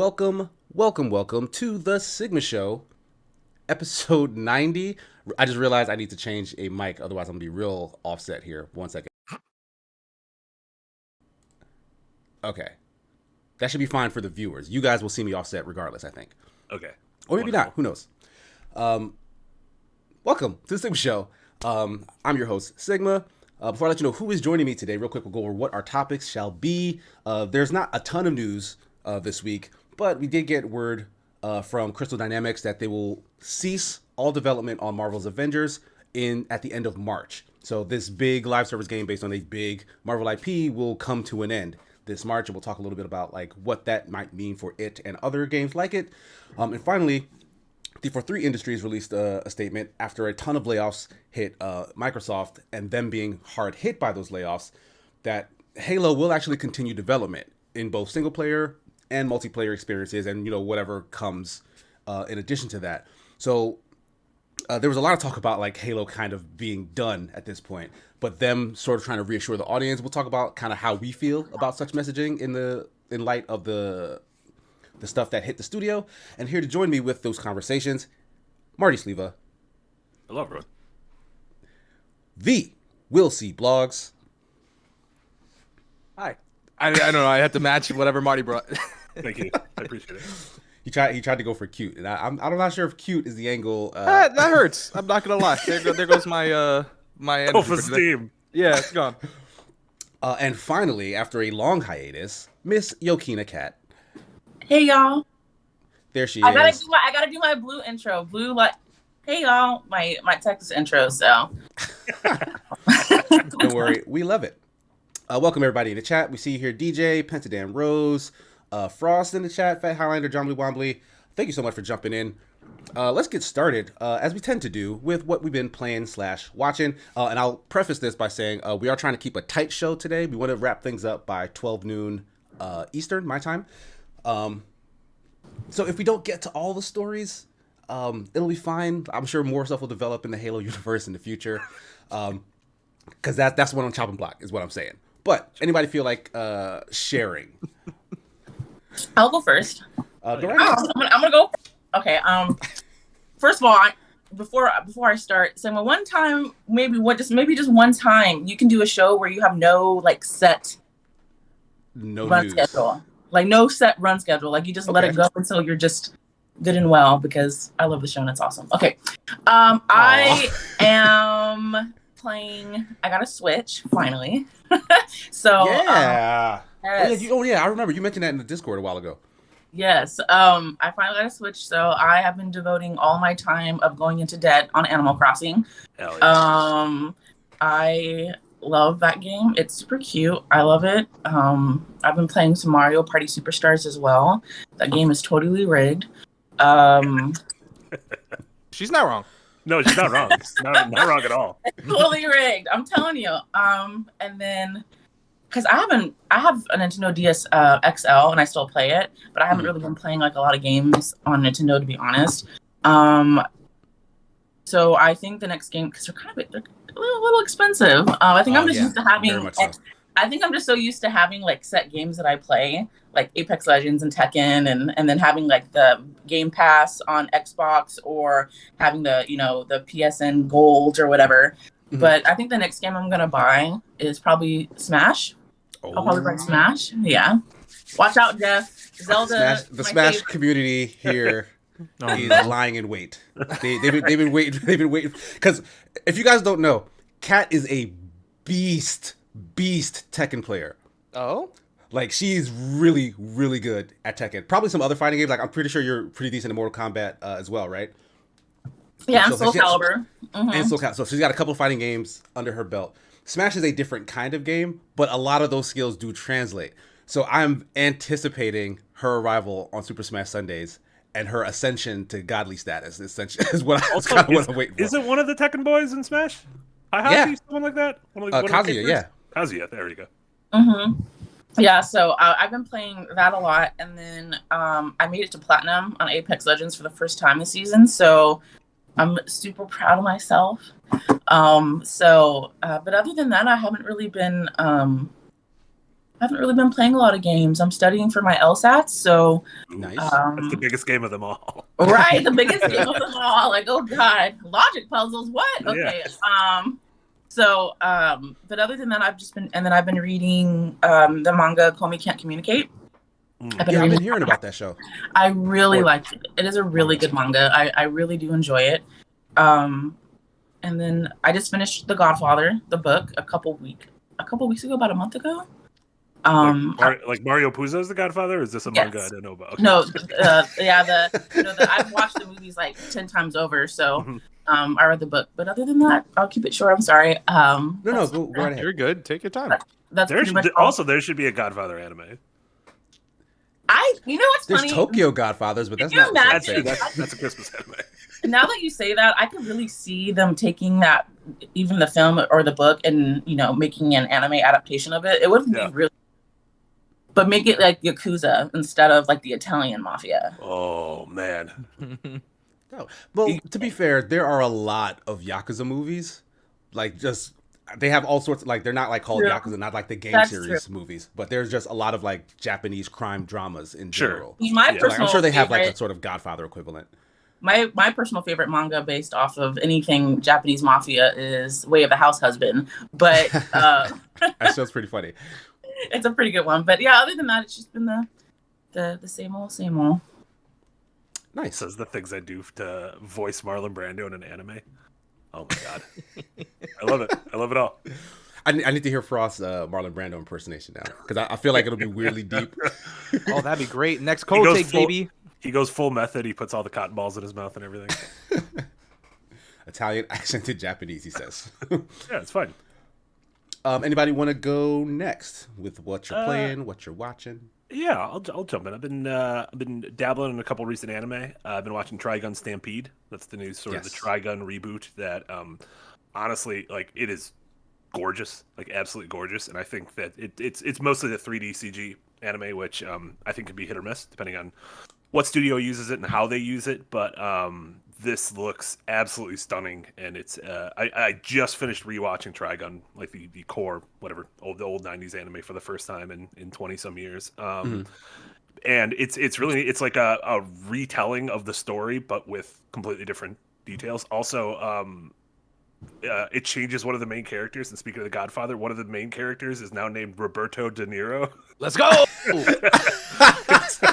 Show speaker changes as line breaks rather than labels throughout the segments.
welcome to the Sigma Show, episode 90. I just realized I need to change a mic, otherwise I'm going to be real offset here. 1 second. Okay. That should be fine for the viewers. You guys will see me offset regardless, I think.
Okay.
Or maybe not. Who knows? Welcome to the Sigma Show. I'm your host, Sigma. Before I let you know who is joining me today, real quick, we'll go over what our topics shall be. There's not a ton of news this week, but we did get word from Crystal Dynamics that they will cease all development on Marvel's Avengers at the end of March. So this big live service game based on a big Marvel IP will come to an end this March, and we'll talk a little bit about like what that might mean for it and other games like it. And finally, the D43 Industries released a statement after a ton of layoffs hit Microsoft, and them being hard hit by those layoffs, that Halo will actually continue development in both single player and multiplayer experiences, and whatever comes in addition to that. So there was a lot of talk about like Halo kind of being done at this point, but them sort of trying to reassure the audience. We'll talk about kind of how we feel about such messaging in light of the stuff that hit the studio. And here to join me with those conversations, Marty Sleva.
Hello, everyone.
The Will C Blogs.
Hi. I don't know. I had to match whatever Marty brought.
Thank you. I appreciate it.
He tried to go for cute, and I'm not sure if cute is the angle.
That hurts. I'm not gonna lie. There goes my my
Self-esteem.
Yeah, it's gone.
And finally, after a long hiatus, Miss Yokina Cat.
Hey y'all.
There she is.
I gotta do my blue intro. Blue, like, hey y'all, my Texas intro. So
don't worry, we love it. Welcome everybody in the chat. We see here DJ, Pentadam Rose, Frost in the chat, Fat Highlander, Jombly Wombly. Thank you so much for jumping in. Let's get started, as we tend to do, with what we've been playing / watching. And I'll preface this by saying we are trying to keep a tight show today. We want to wrap things up by 12 noon Eastern, my time. So if we don't get to all the stories, it'll be fine. I'm sure more stuff will develop in the Halo universe in the future. Because that's one on chopping block is what I'm saying. But anybody feel like sharing?
I'll go first.
Go right ahead.
I'm gonna go. Okay. First of all, before I start, so one time, maybe just one time, you can do a show where you have no like set run schedule, like no set run schedule, like you just let it go until you're just good and well, because I love the show and it's awesome. Okay. I am playing. I got a Switch finally. So
yeah.
Yes.
I remember you mentioned that in the Discord a while ago.
Yes. I finally got a Switch, so I have been devoting all my time of going into debt on Animal Crossing.
Hell yeah.
I love that game. It's super cute. I love it. I've been playing some Mario Party Superstars as well. That game is totally rigged.
She's not wrong.
No, she's not wrong. Not wrong at all.
It's totally rigged. I'm telling you. And then, because I have a Nintendo DS XL and I still play it, but I haven't really been playing like a lot of games on Nintendo, to be honest. So I think the next game, because they're a little expensive. I think I'm just used to having. I think I'm just so used to having like set games that I play, like Apex Legends and Tekken, and then having like the Game Pass on Xbox, or having the PSN Gold or whatever. Mm-hmm. But I think the next game I'm gonna buy is probably Smash. I'll probably buy Smash. Yeah. Watch out, Jeff. Zelda.
The Smash community here is lying in wait. They've been waiting. Because if you guys don't know, Kat is a beast Tekken player.
Oh?
Like, she's really, really good at Tekken. Probably some other fighting games. Like, I'm pretty sure you're pretty decent in Mortal Kombat as well, right?
Yeah, and Soul Calibur.
And Soul Calibur. So she's got a couple of fighting games under her belt. Smash is a different kind of game, but a lot of those skills do translate. So I'm anticipating her arrival on Super Smash Sundays and her ascension to godly status, essentially, is what I'm waiting for.
Is it one of the Tekken boys in Smash?
Yeah.
Someone like that?
Kazuya, yeah.
Kazuya, there you go.
Mm-hmm. Yeah, so I've been playing that a lot, and then I made it to Platinum on Apex Legends for the first time this season, so I'm super proud of myself. But other than that, I haven't really been I haven't really been playing a lot of games. I'm studying for my LSATs, so
Nice.
That's the biggest game of them all.
right, the biggest game of them all. Like, oh god, logic puzzles. What? Okay.
Yeah.
But other than that, I've been reading the manga Komi Can't Communicate.
I've been hearing about that show.
I really liked it. It is a really good manga. I really do enjoy it. And then I just finished The Godfather, the book, a couple weeks ago, about a month ago.
Like Mario Puzo's The Godfather, or is this a manga I don't know about? Okay.
No, I've watched the movies like 10 times over, so I read the book. But other than that, I'll keep it short. I'm sorry.
No, go right ahead.
You're good. Take your time.
There should be a Godfather anime.
You know what's funny?
There's Tokyo Godfathers, but that's
Can you
not
imagine?
That's a Christmas anime.
Now that you say that, I could really see them taking that, even the film or the book, and making an anime adaptation of it. It would be really, but make it like Yakuza instead of like the Italian mafia.
Oh man.
No. Well, to be fair, there are a lot of Yakuza movies. Like, just they have all sorts of, like, they're not like called Yakuza, not like the game series movies, but there's just a lot of like Japanese crime dramas in general.
I'm
sure they have like a sort of Godfather equivalent.
My personal favorite manga based off of anything Japanese mafia is Way of the House Husband, but
that show's pretty funny.
It's a pretty good one, but yeah, other than that, it's just been the same old.
Nice. Says the things I do to voice Marlon Brando in an anime. Oh my god, I love it. I love it all.
I need to hear Frost's Marlon Brando impersonation now, because I feel like it'll be weirdly deep.
Oh, that'd be great. Next cold take, baby.
He goes full method. He puts all the cotton balls in his mouth and everything.
Italian accented Japanese, he says.
Yeah, it's fine.
Anybody want to go next with what you're playing, what you're watching?
Yeah, I'll jump in. I've been dabbling in a couple recent anime. I've been watching Trigun Stampede. That's the new sort of the Trigun reboot that, honestly, like, it is gorgeous, like absolutely gorgeous. And I think that it's mostly the 3D CG anime, which I think could be hit or miss depending on what studio uses it and how they use it. But this looks absolutely stunning, and it's I just finished rewatching Trigun, like the core whatever the old 90s anime for the first time in 20 some years. And it's really, it's like a retelling of the story but with completely different details. Also, it changes one of the main characters, and speaking of The Godfather, one of the main characters is now named Roberto De Niro.
Let's go.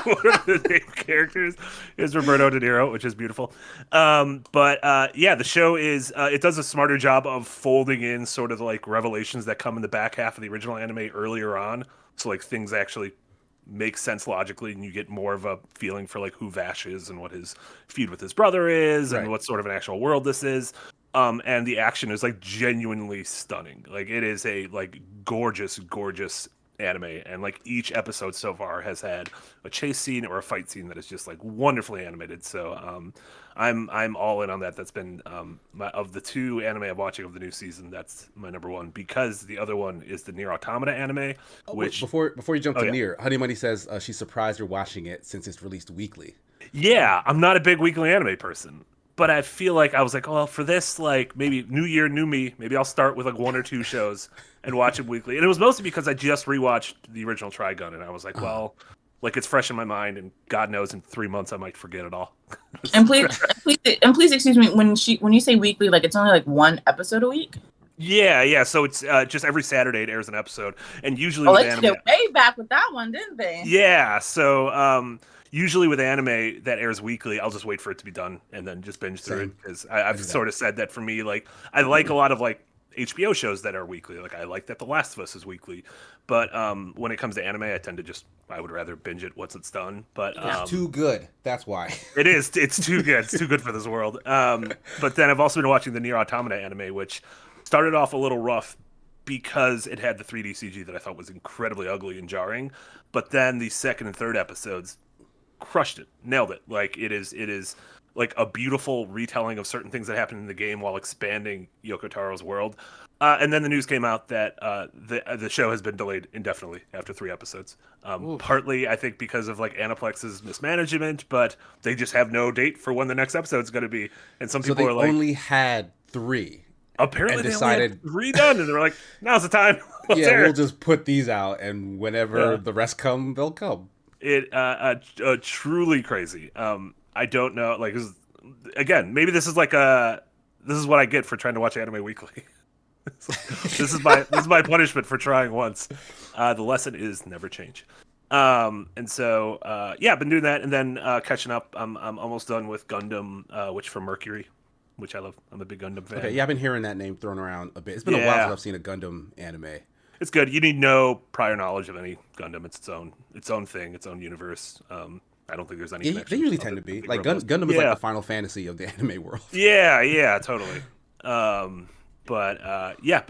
One of the main characters is Roberto De Niro, which is beautiful. The show is it does a smarter job of folding in sort of like revelations that come in the back half of the original anime earlier on, so like things actually make sense logically, and you get more of a feeling for like who Vash is and what his feud with his brother is, and what sort of an actual world this is. And the action is like genuinely stunning. Like, it is a like gorgeous anime, and like each episode so far has had a chase scene or a fight scene that is just like wonderfully animated. So I'm all in on that. That's been of the two anime I'm watching of the new season, that's my number one, because the other one is the Nier Automata anime. Which
before you jump to Nier, Honey Money says she's surprised you're watching it since it's released weekly.
Yeah, I'm not a big weekly anime person. But I feel like I was like, well, for this, like, maybe new year, new me, maybe I'll start with like one or two shows and watch them weekly. And it was mostly because I just rewatched the original Trigun, and I was like, well, like, it's fresh in my mind, and God knows in 3 months I might forget it all.
And please excuse me, when you say weekly, like, it's only like one episode a week?
Yeah. So it's just every Saturday it airs an episode, and usually
they did way back with that one, didn't they?
Yeah. So usually with anime that airs weekly, I'll just wait for it to be done and then just binge through it, because I've sort of said that for me, like, I like a lot of like HBO shows that are weekly. Like, I like that The Last of Us is weekly, but when it comes to anime, I would rather binge it once it's done. But
it's too good. That's why.
It is. It's too good. It's too good for this world. But then I've also been watching the Nier Automata anime, which started off a little rough because it had the 3D CG that I thought was incredibly ugly and jarring. But then the second and third episodes crushed it, nailed it. Like, it is like a beautiful retelling of certain things that happened in the game while expanding Yoko Taro's world. And then the news came out that the show has been delayed indefinitely after 3 episodes. Partly, I think, because of like Aniplex's mismanagement, but they just have no date for when the next episode is going to be. And some people are like,
only had 3.
Apparently,
decided
they only had 3 done, and they were like, "Now's the time.
we'll just put these out, and whenever the rest come, they'll come.
Truly crazy. I don't know. Like, again, maybe this is what I get for trying to watch Anime Weekly. This is my punishment for trying once. The lesson is never change. And so I've been doing that, and then catching up. I'm almost done with Gundam, Witch from Mercury, which I love. I'm a big Gundam fan.
Okay, yeah, I've been hearing that name thrown around a bit. It's been a while since I've seen a Gundam anime.
It's good. You need no prior knowledge of any Gundam. It's its own thing, its own universe. I don't think there's any.
They usually tend to be like Gundam is like the Final Fantasy of the anime world.
Yeah, totally. Been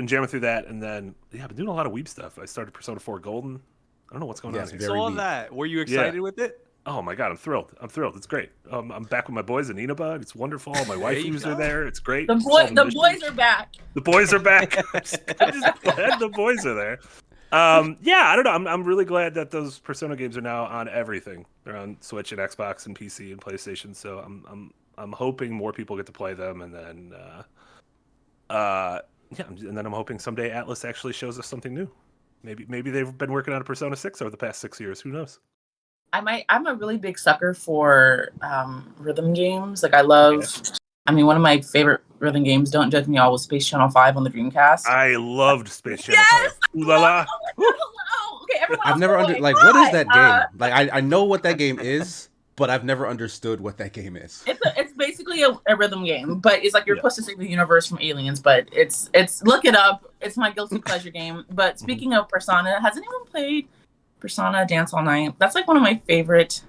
jamming through that, and then I've been doing a lot of weeb stuff. I started Persona 4 Golden. I don't know what's going on.
I saw that. Were you excited with it?
Oh my god, I'm thrilled. It's great. I'm back with my boys in Inaba. It's wonderful. My waifus are there. It's great.
The boys are back.
The boys are back. I'm just glad the boys are there. I don't know. I'm really glad that those Persona games are now on everything. They're on Switch and Xbox and PC and PlayStation. So I'm hoping more people get to play them, and then and then I'm hoping someday Atlas actually shows us something new. Maybe they've been working on a Persona 6 over the past 6 years. Who knows?
I'm a really big sucker for rhythm games. Like I love. Yeah. I mean, one of my favorite rhythm games, don't judge me all, was Space Channel 5 on the Dreamcast.
I loved Space Channel 5. Ooh la la.
Okay, everyone.
I've never what is that game? Like I know what that game is, but I've never understood what that game is.
It's basically a rhythm game, but it's like you're supposed to save the universe from aliens. But it's look it up. It's my guilty pleasure game. But speaking of Persona, has anyone played Persona Dance All Night? That's like one of my favorite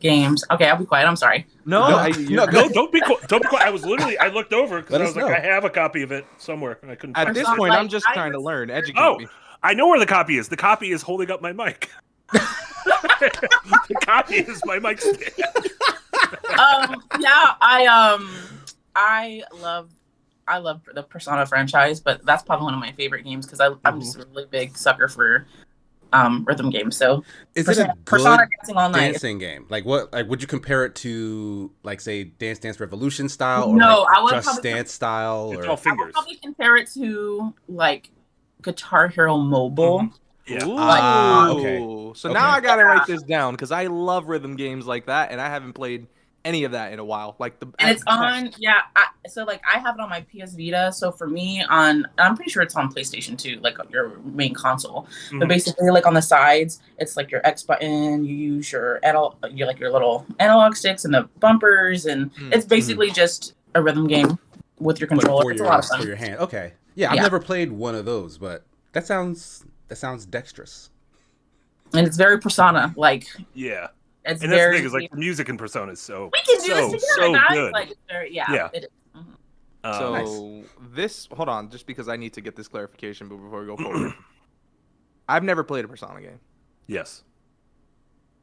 games. Okay, I'll be quiet. I'm sorry.
No, don't be quiet. Don't be quiet. I looked over because I was like, I have a copy of it somewhere, and I couldn't.
At this point, I'm just trying to learn. Educate me.
I know where the copy is. The copy is holding up my mic. The copy is my mic stand.
I love the Persona franchise, but that's probably one of my favorite games because I'm just a really big sucker for rhythm games. So
is it a good dancing game? Like what? Like would you compare it to like say Dance Dance Revolution style, or
no?
Like
I would
Just Dance style,
or
I would
probably compare it to like Guitar Hero Mobile.
Mm-hmm.
Yeah. Okay. So now I gotta write this down because I love rhythm games like that, and I haven't played any of that in a while. And
it's on. Yeah. I have it on my PS Vita. So for me, I'm pretty sure it's on PlayStation 2, like your main console. Mm-hmm. But basically, like on the sides, it's like your X button. You use your little analog sticks and the bumpers, and it's basically just a rhythm game with your controller. It's a lot of fun.
For your hand. Okay. Yeah, I've never played one of those, but that sounds dexterous.
And it's very Persona, like
It's and that's the thing is like the music in Persona is so
we can do this together, guys.
Good.
Like it's very It is.
Mm-hmm. This hold on, just because I need to get this clarification before we go forward. I've never played a Persona game.
Yes.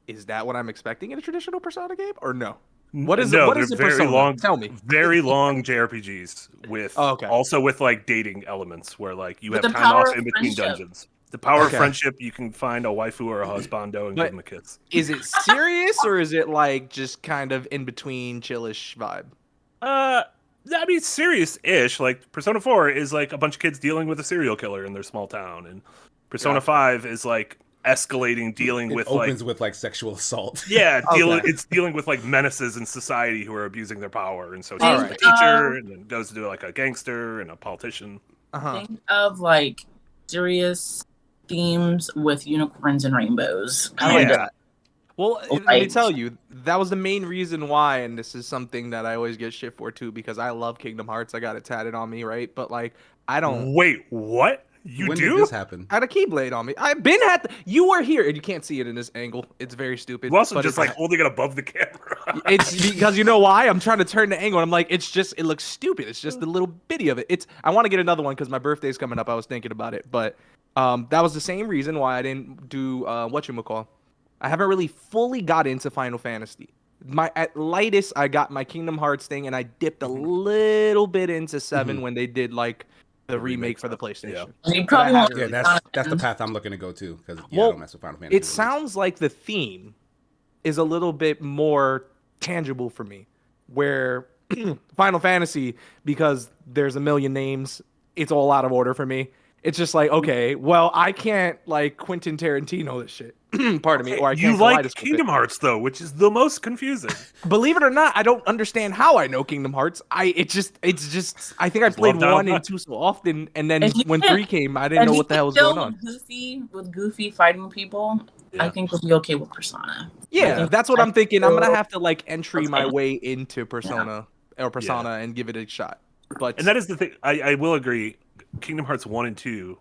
Is that what I'm expecting in a traditional Persona game, or no?
What is it? What is it? Very long.
Tell me.
Very long JRPGs with also with like dating elements where like you have time off in between dungeons. The power of friendship, you can find a waifu or a husbando and give them a kiss.
Is it serious or is it like just kind of in between chillish vibe?
I mean, serious-ish. Like Persona 4 is like a bunch of kids dealing with a serial killer in their small town, and Persona 5 is like escalating, dealing with
opens with like sexual assault.
Yeah, it's dealing with like menaces in society who are abusing their power, and so she's a teacher, and then goes to do like a gangster and a politician.
Think of like serious themes with unicorns and rainbows.
Well, let me tell you, that was the main reason why, and this is something that I always get shit for too, because I love Kingdom Hearts. I got it tatted on me, right? But like, I don't.
Wait, what?
When did this happen?
I had a keyblade on me. I've been you were here, and you can't see it in this angle. It's very stupid.
You're also just like holding it above the camera.
It's because you know why? I'm trying to turn the angle, and I'm like, it looks stupid. It's just a little bitty of it. I want to get another one because my birthday's coming up. I was thinking about it, but that was the same reason why I didn't do whatchamacall. I haven't really fully got into Final Fantasy. At lightest, I got my Kingdom Hearts thing, and I dipped a little bit into 7 when they did like the remake for the PlayStation.
You probably
that's the path I'm looking to go to because I don't mess with Final Fantasy.
It sounds like the theme is a little bit more tangible for me, where Final Fantasy, because there's a million names, it's all out of order for me. it's just like, okay, well, I can't like Quentin Tarantino this shit. Pardon me, or I can't.
You like Kingdom Hearts though, which is the most confusing.
Believe it or not, I don't understand how I know Kingdom Hearts. It's just I think I played 1 and 2 so often, and then when 3 came, I didn't know what the hell was going on.
Goofy fighting people, I think we'll be okay with Persona.
Yeah, that's what I'm thinking. I'm gonna have to like entry my way into Persona and give it a shot.
And that is the thing. I will agree. Kingdom Hearts 1 and 2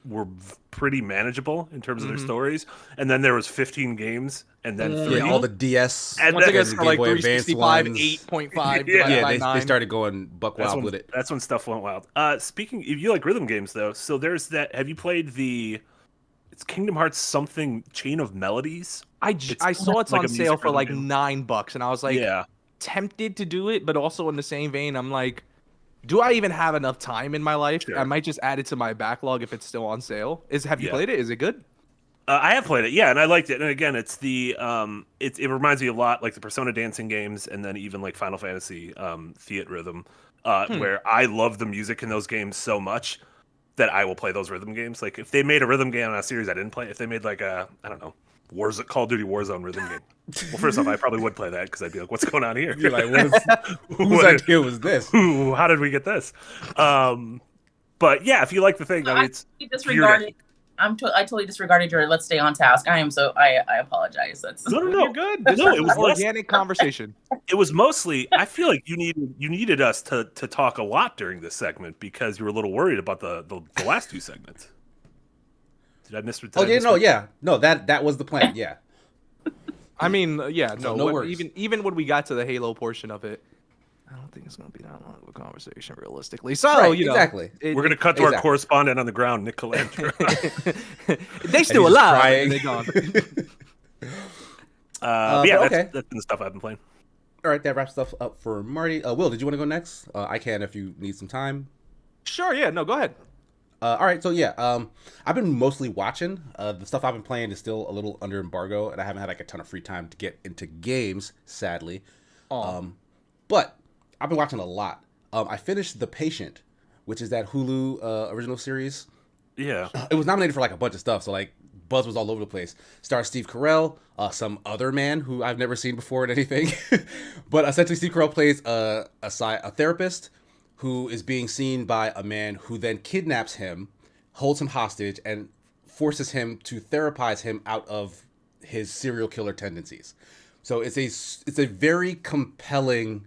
were pretty manageable in terms of their stories, and then there was 15 games, and then 3.
all the DS,
and once it gets to like 365, 8.5,
they started going buck wild with it.
That's when stuff went wild. Speaking, if you like rhythm games though, so there's that. Have you played it's Kingdom Hearts something Chain of Melodies?
I saw it's like on sale for like $9, and I was like, tempted to do it, but also in the same vein, I'm like, do I even have enough time in my life? Sure. I might just add it to my backlog if it's still on sale. Have you played it? Is it good?
I have played it, yeah, and I liked it. And again, it's it reminds me a lot like the Persona dancing games, and then even like Final Fantasy Theatrhythm, where I love the music in those games so much that I will play those rhythm games. Like if they made a rhythm game on a series I didn't play, if they made like I don't know, Call of Duty Warzone rhythm game. Well, first off, I probably would play that because I'd be like, "What's going on here?"
You're like, whose idea was this?
How did we get this? But yeah, if you like the thing, I mean, it's
disregarded. I totally disregarded your "let's stay on task." I apologize. That's
no.
You're good. It was organic conversation.
It was mostly. I feel like you needed us to talk a lot during this segment because you were a little worried about the last 2 segments. Did I miss?
No, that was the plan. Yeah.
I mean, no worries. Even when we got to the Halo portion of it, I don't think it's going to be that long of a conversation, realistically. So,
exactly.
We're going to cut to our correspondent on the ground, Nick Colantro.
They still alive. They're gone.
That's been the stuff I've been playing.
All right, that wraps stuff up for Marty. Will, did you want to go next? I can if you need some time.
Sure, yeah. No, go ahead.
All right, so I've been mostly watching. The stuff I've been playing is still a little under embargo, and I haven't had like a ton of free time to get into games, sadly. But I've been watching a lot. I finished The Patient, which is that Hulu original series.
Yeah.
It was nominated for like a bunch of stuff, so like buzz was all over the place. Stars Steve Carell, some other man who I've never seen before in anything. But essentially Steve Carell plays a therapist who is being seen by a man who then kidnaps him, holds him hostage, and forces him to therapize him out of his serial killer tendencies. So it's a very compelling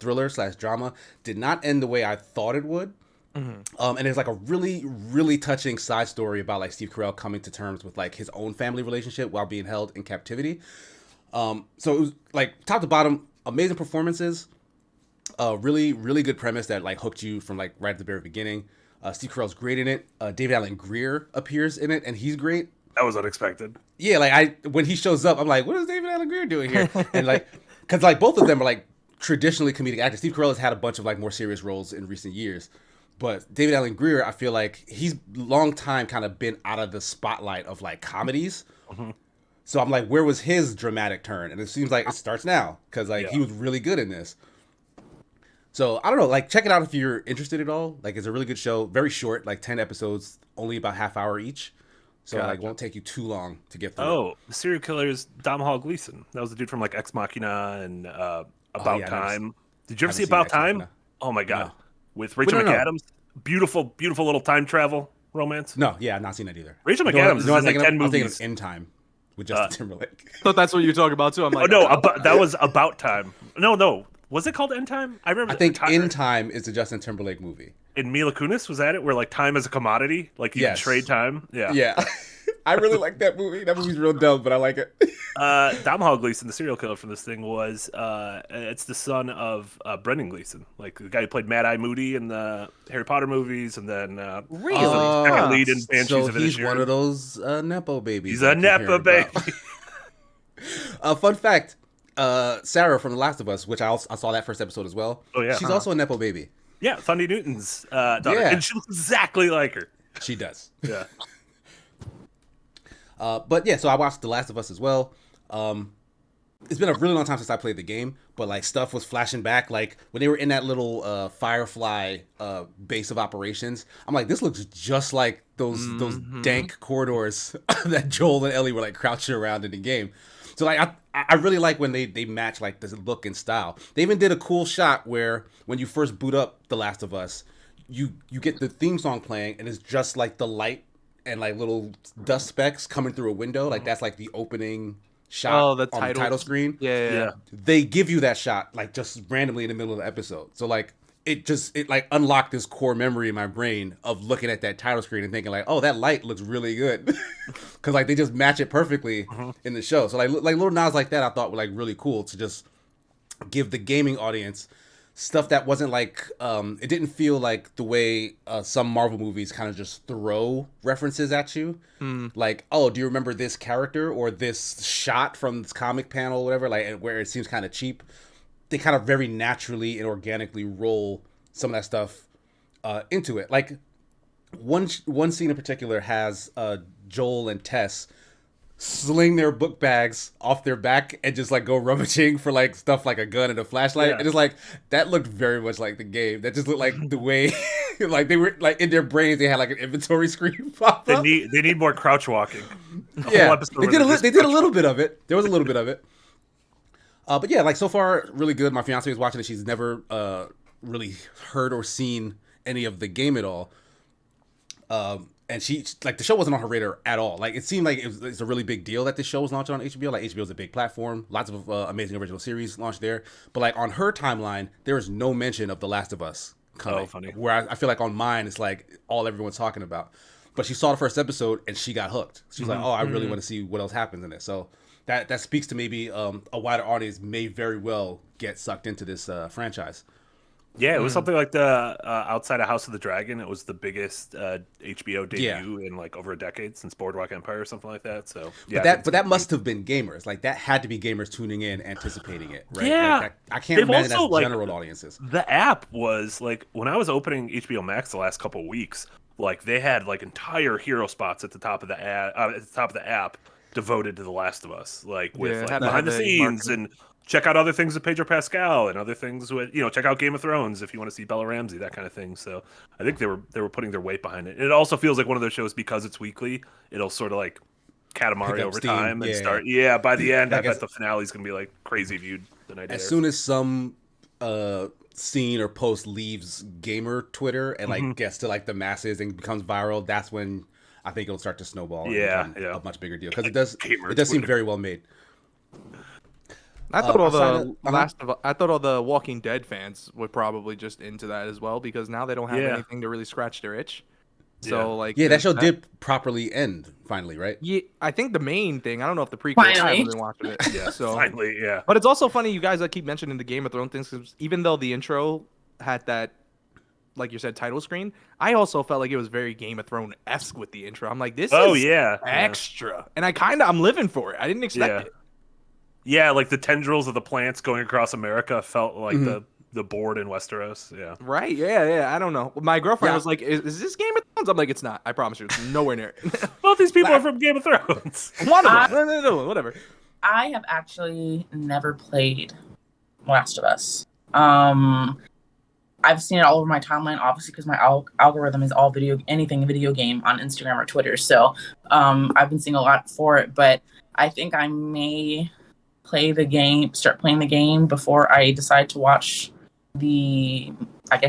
thriller / drama. Did not end the way I thought it would. Mm-hmm. And it's like a really, really touching side story about like Steve Carell coming to terms with like his own family relationship while being held in captivity. So it was like top to bottom, amazing performances. Really, really good premise that like hooked you from like right at the very beginning. Steve Carell's great in it. David Alan Grier appears in it, and he's great.
That was unexpected.
Yeah, like when he shows up, I'm like, what is David Alan Grier doing here? And like, because like both of them are like traditionally comedic actors. Steve Carell has had a bunch of like more serious roles in recent years, but David Alan Grier, I feel like he's long time kind of been out of the spotlight of like comedies. Mm-hmm. So I'm like, where was his dramatic turn? And it seems like it starts now because like he was really good in this. So I don't know, like check it out if you're interested at all. Like it's a really good show, very short, like 10 episodes, only about half hour each. So like won't take you too long to get through.
Oh, the serial killer is Domhnall Gleeson. That was the dude from like Ex Machina and About Time. Did you ever see About Time? Oh my god, with Rachel McAdams. Beautiful, beautiful little time travel romance.
No, I've not seen that either.
Rachel McAdams is in like 10 movies.
I'm thinking of In Time with Justin Timberlake.
I thought that's what you were talking about too. I'm like,
that was About Time. No. Was it called End Time? I remember.
I think In Time is the Justin Timberlake movie.
And Mila Kunis was at it, where like time is a commodity, like you can trade time.
Yeah. I really like that movie. That movie's real dumb, but I like it.
Domhnall Gleeson, the serial killer from this thing, was it's the son of Brendan Gleeson, like the guy who played Mad Eye Moody in the Harry Potter movies, and then
really
lead in Banshees of Inisherin.
He's one of those nepo babies.
He's a nepo baby.
Fun fact. Sarah from The Last of Us, which I saw that first episode as well.
Oh yeah,
she's also a nepo baby.
Yeah, Thundi Newton's daughter, and she looks exactly like her.
She does.
Yeah.
But yeah, so I watched The Last of Us as well. it's been a really long time since I played the game, but like stuff was flashing back. Like when they were in that little Firefly base of operations, I'm like, this looks just like those dank corridors that Joel and Ellie were like crouching around in the game. So like I really like when they match like this look and style. They even did a cool shot where when you first boot up The Last of Us, you get the theme song playing and it's just like the light and like little dust specks coming through a window. Like that's like the opening shot on the title screen.
Yeah.
They give you that shot like just randomly in the middle of the episode. So like it like unlocked this core memory in my brain of looking at that title screen and thinking like, oh, that light looks really good, because like they just match it perfectly in the show. So like little nods like that I thought were like really cool to just give the gaming audience stuff that wasn't like it didn't feel like the way some Marvel movies kind of just throw references at you. Like, oh, do you remember this character or this shot from this comic panel or whatever, like where it seems kind of cheap. They kind of very naturally and organically roll some of that stuff into it. Like one scene in particular has Joel and Tess sling their book bags off their back and just like go rummaging for like stuff like a gun and a flashlight. And it's like, that looked very much like the game. That just looked like the way like they were like in their brains, they had like an inventory screen pop up.
They need more crouch walking.
They did a little bit of it. There was a little bit of it. But yeah, like so far, really good. My fiance was watching it. She's never really heard or seen any of the game at all. And she, like, the show wasn't on her radar at all. Like, it seemed like it's a really big deal that this show was launched on HBO. Like, HBO is a big platform. Lots of amazing original series launched there. But, like, on her timeline, there is no mention of The Last of Us coming.
Oh, funny.
Where I feel like on mine, it's, like, all everyone's talking about. But she saw the first episode, and she got hooked. She was like, oh, I really want to see what else happens in it. So that speaks to maybe a wider audience may very well get sucked into this franchise.
Yeah, it was something like the Outside of House of the Dragon. It was the biggest HBO debut in like over a decade since Boardwalk Empire or something like that. So yeah,
but that must have been gamers. Like that had to be gamers tuning in, anticipating it, right?
Yeah,
like, I can't imagine that's like, general audiences.
The app was like when I was opening HBO Max the last couple of weeks, like they had like entire hero spots at the top of the app devoted to The Last of Us, like with like behind the scenes and. Check out other things with Pedro Pascal and other things with, check out Game of Thrones if you want to see Bella Ramsey, that kind of thing. So I think they were putting their weight behind it. And it also feels like one of those shows, because it's weekly, it'll sort of like Katamari over time and start. Yeah, by the end, I bet the finale is going to be like crazy viewed the night
as soon as some scene or post leaves gamer Twitter and like gets to like the masses and becomes viral, that's when I think it'll start to snowball. And become a much bigger deal, because it does seem very well made.
I thought all the Walking Dead fans were probably just into that as well, because now they don't have anything to really scratch their itch. So that show did properly end finally, right? Yeah, I think the main thing, I don't know if the prequel, I haven't been watching it. So
finally, yeah.
But it's also funny, you guys that keep mentioning the Game of Thrones things, 'cause even though the intro had that, like you said, title screen, I also felt like it was very Game of Thrones-esque with the intro. I'm like, this is extra. And I'm living for it. I didn't expect it.
Yeah, like the tendrils of the plants going across America felt like the board in Westeros. Yeah.
Right. Yeah. I don't know. My girlfriend was like, "Is this Game of Thrones?" I'm like, "It's not. I promise you, it's nowhere near it."
Both these people are from Game of Thrones.
One of them. No, whatever.
I have actually never played Last of Us. I've seen it all over my timeline, obviously, because my algorithm is all anything video game on Instagram or Twitter. So I've been seeing a lot for it, but I think I may start playing the game before I decide to watch the,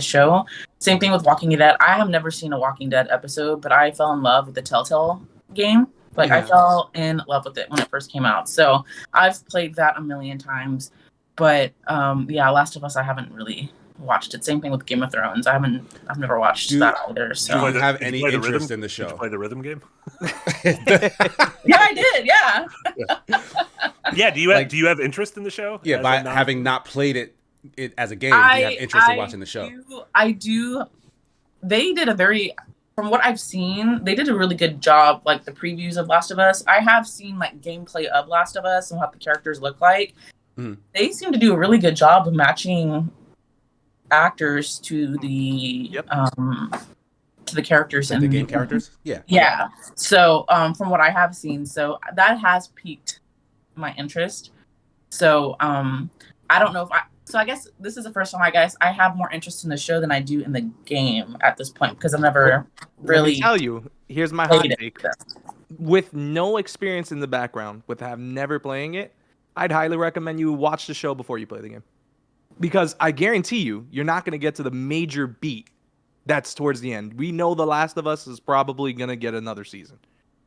show. Same thing with Walking Dead. I have never seen a Walking Dead episode, but I fell in love with the Telltale game. Like, I fell in love with it when it first came out. So I've played that a million times. But, Last of Us, I haven't really watched it. Same thing with Game of Thrones. I've never watched that either. So
do you have any interest in the show?
Did you play the rhythm game?
Yeah, I did. Yeah.
Yeah. Do you have interest in the show?
Yeah, by having not played it as a game, do you have interest in watching the show?
I do. They did from what I've seen, they did a really good job. Like the previews of Last of Us, I have seen like gameplay of Last of Us and what the characters look like. They seem to do a really good job of matching actors to the characters
in the game characters.
Yeah. So from what I have seen, so that has piqued my interest. So I don't know if I guess this is the first time I have more interest in the show than I do in the game at this point, because I've never really.
Let me tell you, here's my hot take. With no experience in the background, with never playing it, I'd highly recommend you watch the show before you play the game. Because I guarantee you're not going to get to the major beat that's towards the end. We know The Last of Us is probably going to get another season,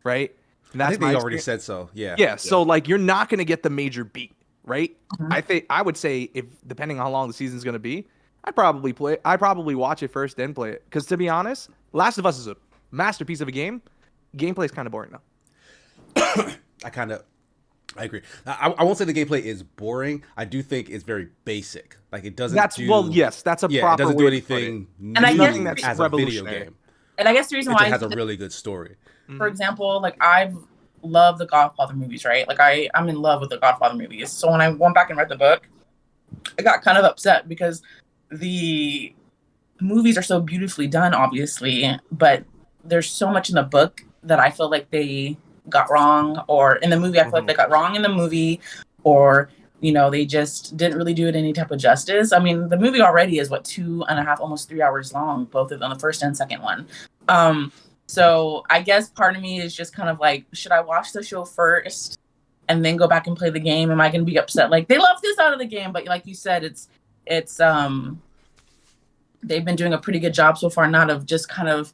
right?
And that's I think they already said so, yeah.
Yeah, so like you're not going to get the major beat, right? Mm-hmm. I would say, if depending on how long the season's going to be, I'd probably watch it first, then play it. Because to be honest, Last of Us is a masterpiece of a game. Gameplay is kind of boring now.
I agree. I won't say the gameplay is boring. I do think it's very basic. Like it doesn't.
That's a proper.
It doesn't do anything new as a video game.
And I guess the reason why
it has a really good story.
For example, like I love the Godfather movies, right? Like I'm in love with the Godfather movies. So when I went back and read the book, I got kind of upset because the movies are so beautifully done, obviously, but there's so much in the book that I feel like they got wrong, or in the movie I feel like they got wrong in the movie, or they just didn't really do it any type of justice. I mean, the movie already is 2.5, almost 3 hours long, both of them, the first and second one. So I guess part of me is just kind of like, should I watch the show first and then go back and play the game? Am I going to be upset like they left this out of the game? But like you said, it's they've been doing a pretty good job so far, not of just kind of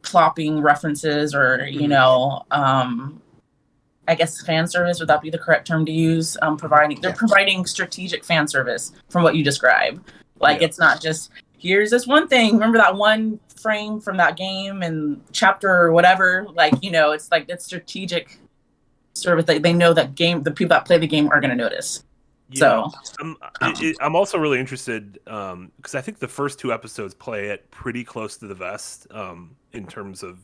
plopping references or I guess fan service, would that be the correct term to use? They're providing strategic fan service from what you describe. Like it's not just here's this one thing. Remember that one frame from that game and chapter or whatever. Like it's like it's strategic service. They know that the people that play the game are going to notice. Yeah. So
I'm also really interested because I think the first 2 episodes play it pretty close to the vest in terms of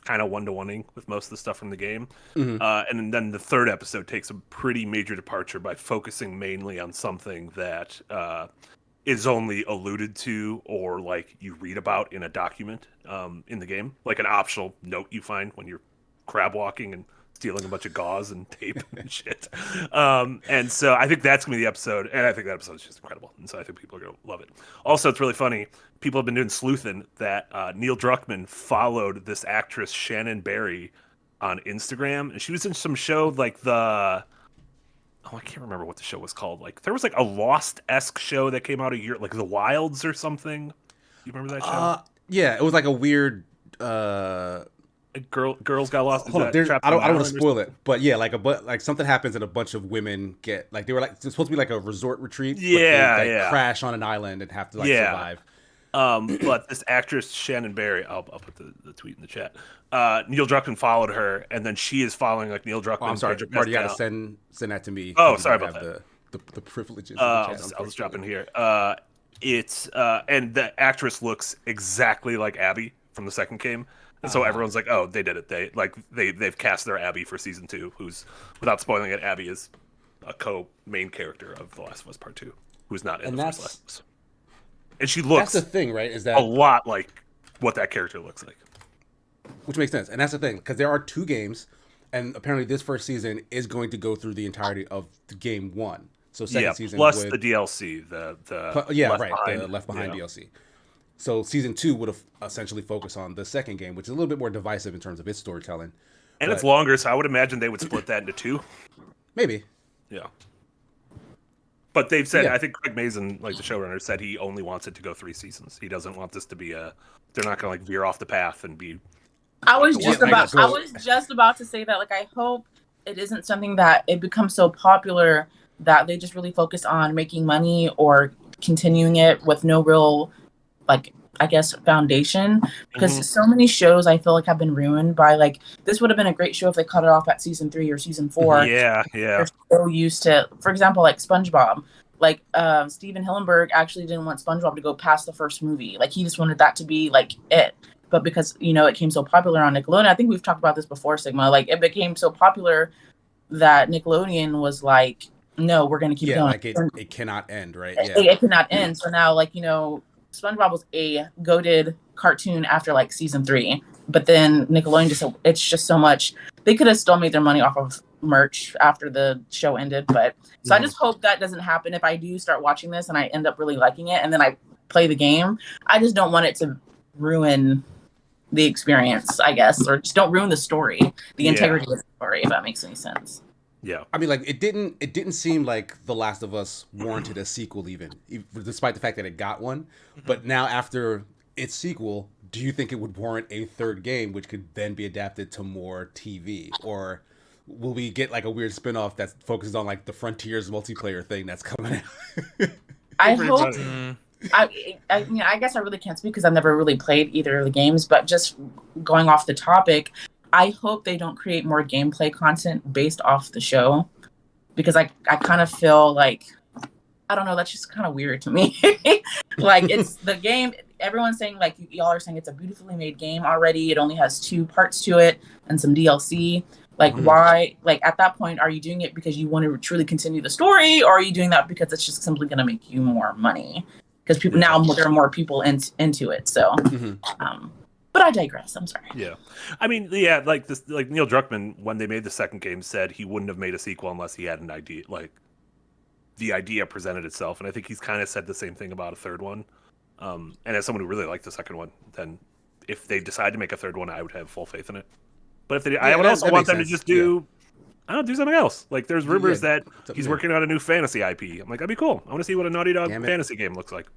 kind of one-to-oneing with most of the stuff from the game. And then the 3rd episode takes a pretty major departure by focusing mainly on something that is only alluded to or like you read about in a document in the game, like an optional note you find when you're crab walking and stealing a bunch of gauze and tape and shit. And so I think that's going to be the episode, and I think that episode is just incredible. And so I think people are going to love it. Also, it's really funny. People have been doing sleuthing that Neil Druckmann followed this actress, Shannon Barry, on Instagram. And she was in some show like I can't remember what the show was called. Like there was like a Lost-esque show that came out a year, like The Wilds or something. You remember that show?
Yeah, it was like a weird...
Girls got lost.
Hold on, I don't want to spoil it, but yeah, like something happens and a bunch of women get like they were like it's supposed to be like a resort retreat.
Yeah,
but they crash on an island and have to survive.
But this actress Shannon Barry, I'll put the tweet in the chat. Neil Druckmann followed her, and then she is following like Neil Druckmann.
I'm sorry, Marty, you got to send that to me.
Oh, sorry about that.
The privileges.
I'll just drop in here. It's and the actress looks exactly like Abby from the second game. And so everyone's like, "Oh, they did it! They've cast their Abby for season 2." Who's, without spoiling it, Abby is a co-main character of The Last of Us Part 2, who's not in the first Last of Us. And she looks
that's the thing, right? Is that
a lot like what that character looks like,
which makes sense. And that's the thing because there are 2 games, and apparently this first season is going to go through the entirety of the game 1. So second season
plus the DLC, the
Left Behind DLC. So season 2 would have essentially focused on the second game, which is a little bit more divisive in terms of its storytelling.
And it's longer, so I would imagine they would split that into 2.
Maybe.
Yeah. But they've said, I think Craig Mazin, like the showrunner, said he only wants it to go 3 seasons. He doesn't want this to be they're not going to like veer off the path and be.
I was just about to say that. Like, I hope it isn't something that it becomes so popular that they just really focus on making money or continuing it with no real, like, I guess, foundation. Because so many shows I feel like have been ruined by, like, this would have been a great show if they cut it off at season 3 or season 4.
Yeah.
They're so used to, for example, like SpongeBob. Like, Steven Hillenburg actually didn't want SpongeBob to go past the first movie. Like, he just wanted that to be, like, it. But because, you know, it came so popular on Nickelodeon, I think we've talked about this before, Sigma. Like, it became so popular that Nickelodeon was like, no, we're going to keep going.
Like it cannot end, right? Yeah.
It cannot end. So now, like, you know, SpongeBob was a goated cartoon after, like, season 3. But then Nickelodeon it's just so much. They could have still made their money off of merch after the show ended. But so I just hope that doesn't happen. If I do start watching this and I end up really liking it and then I play the game, I just don't want it to ruin the experience, I guess, or just don't ruin the story, the integrity of the story, if that makes any sense.
Yeah,
I mean, like it didn't seem like The Last of Us warranted a sequel, even despite the fact that it got one. But now after its sequel, do you think it would warrant a third game, which could then be adapted to more TV, or will we get like a weird spinoff that focuses on like the Frontiers multiplayer thing that's coming out?
I hope. I mean, I guess I really can't speak because I've never really played either of the games, but just going off the topic, I hope they don't create more gameplay content based off the show, because I kind of feel like, I don't know, that's just kind of weird to me. Like, it's the game, everyone's saying, like, y'all are saying it's a beautifully made game already. It only has 2 parts to it and some DLC. Like, why, like, at that point, are you doing it because you want to truly continue the story, or are you doing that because it's just simply going to make you more money? Because people now, there are more people into it. So, but I digress. I'm sorry.
Yeah, I mean, yeah, like this, like Neil Druckmann, when they made the second game, said he wouldn't have made a sequel unless he had an idea, like the idea presented itself. And I think he's kind of said the same thing about a third one. And as someone who really liked the second one, then if they decide to make a third one, I would have full faith in it. But if they, I would also want them to just do. I don't do something else. Like, there's rumors that he's working on a new fantasy IP. I'm like, that'd be cool. I want to see what a Naughty Dog fantasy game looks like.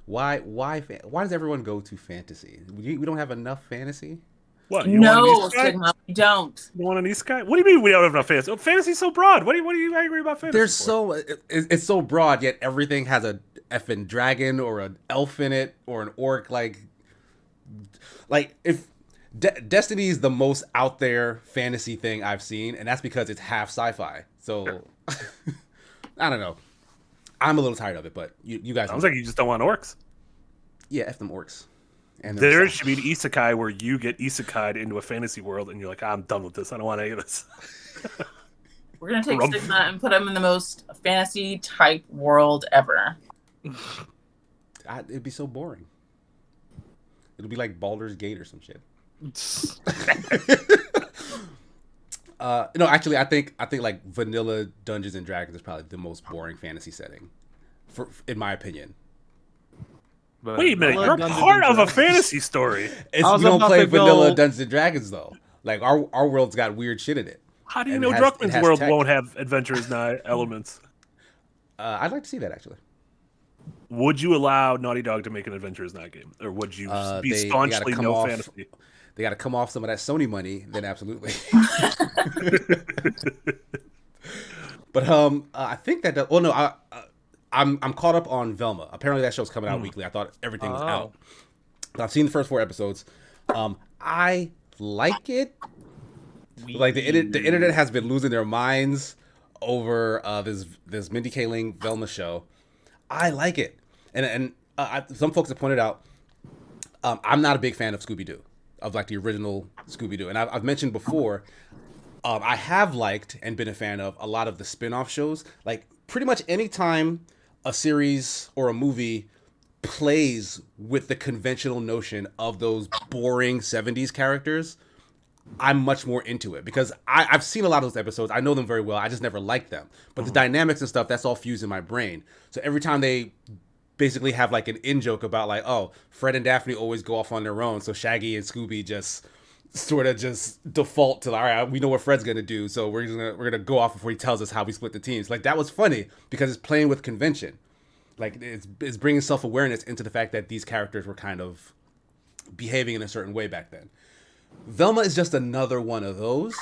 Why does everyone go to fantasy? We don't have enough fantasy?
What?
No, Sigma, we don't.
You want an Isekai? What do you mean we don't have enough fantasy? Oh, fantasy's so broad. What are you angry about fantasy?
It's so broad, yet everything has a effing dragon or an elf in it or an orc. Like if Destiny is the most out there fantasy thing I've seen, and that's because it's half sci-fi. So I don't know. I'm a little tired of it, but you guys.
Sounds like you just don't want orcs.
Yeah, F them orcs. And
there should be an isekai where you get isekai'd into a fantasy world, and you're like, I'm done with this. I don't want any of this.
We're gonna take Sigma and put him in the most fantasy type world ever.
It'd be so boring. It'll be like Baldur's Gate or some shit. No, actually, I think like vanilla Dungeons and Dragons is probably the most boring fantasy setting, in my opinion.
But wait a minute, you're part of a fantasy story.
We don't play vanilla Dungeons and Dragons though. Like our world's got weird shit in it.
How do you know Druckmann's world won't have Adventures Night elements?
I'd like to see that actually.
Would you allow Naughty Dog to make an Adventures Night game, or would you be staunchly no fantasy?
They got to come off some of that Sony money, then absolutely. But I think that. Well, no, I'm caught up on Velma. Apparently, that show's coming out weekly. I thought everything was out. But I've seen the first 4 episodes. I like it. Like the internet has been losing their minds over this Mindy Kaling Velma show. I like it, and some folks have pointed out I'm not a big fan of Scooby-Doo, of like the original Scooby-Doo, and I've mentioned before. I have liked and been a fan of a lot of the spin-off shows. Like pretty much any time a series or a movie plays with the conventional notion of those boring 70s characters, I'm much more into it because I've seen a lot of those episodes. I know them very well. I just never liked them. But the dynamics and stuff, that's all fused in my brain. So every time they basically have like an in-joke about like, oh, Fred and Daphne always go off on their own, so Shaggy and Scooby just sort of just default to, all right, we know what Fred's gonna do, so we're gonna go off before he tells us how we split the teams. Like that was funny because it's playing with convention. Like it's bringing self-awareness into the fact that these characters were kind of behaving in a certain way back then. Velma is just another one of those,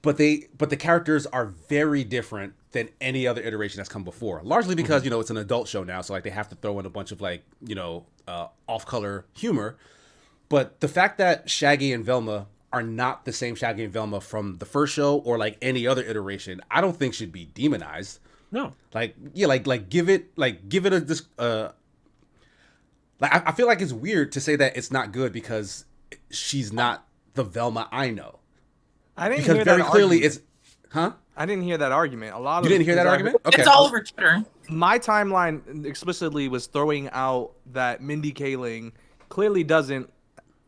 but the characters are very different than any other iteration that's come before. Largely because it's an adult show now, so like they have to throw in a bunch of like off-color humor. But the fact that Shaggy and Velma are not the same Shaggy and Velma from the first show or like any other iteration, I don't think should be demonized.
No,
like give it a this. I feel like it's weird to say that it's not good because she's not the Velma I know.
I didn't
because
hear
very
that
clearly
argument.
I
didn't hear that argument.
You didn't hear that argument? Okay.
It's all over Twitter.
My timeline explicitly was throwing out that Mindy Kaling clearly doesn't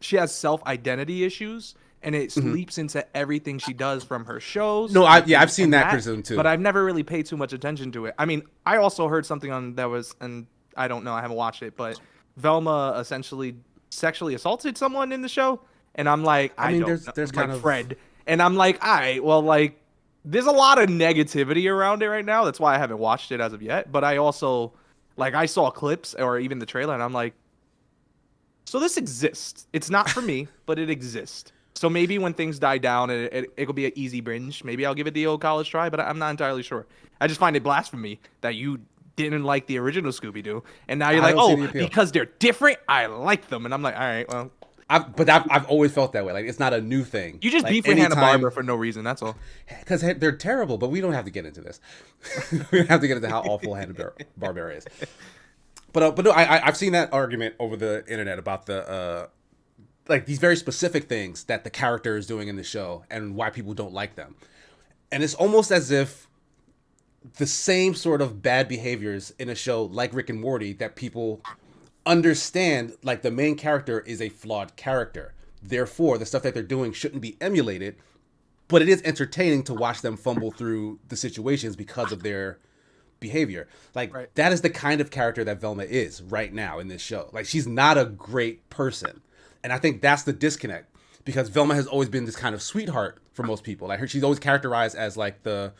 she has self-identity issues, and it sleeps into everything she does from her shows.
No, I've seen that criticism too.
But I've never really paid too much attention to it. I mean, I also heard something on that was, and I don't know, I haven't watched it, but Velma essentially sexually assaulted someone in the show, and I'm like, I mean, there's kind of Fred, and I'm like, all right, well, like, there's a lot of negativity around it right now. That's why I haven't watched it as of yet. But I also, like, I saw clips or even the trailer, and I'm like, so this exists. It's not for me, but it exists. So maybe when things die down, it'll be an easy binge. Maybe I'll give it the old college try, but I'm not entirely sure. I just find it blasphemy that you didn't like the original Scooby-Doo, and now you're like, oh, because they're different, I like them. And I'm like, all right, well.
I've always felt that way. Like, it's not a new thing.
You just
like,
beef with Hanna-Barbera for no reason. That's all.
Because they're terrible, but we don't have to get into this. We don't have to get into how awful Hanna-Barbera is. But no, I've seen that argument over the internet about the like these very specific things that the character is doing in the show and why people don't like them. And it's almost as if the same sort of bad behaviors in a show like Rick and Morty that people understand, like the main character is a flawed character. Therefore, the stuff that they're doing shouldn't be emulated, but it is entertaining to watch them fumble through the situations because of their behavior. Like, that is the kind of character that Velma is right now in this show. Like, she's not a great person. And I think that's the disconnect, because Velma has always been this kind of sweetheart for most people. Like, she's always characterized as like the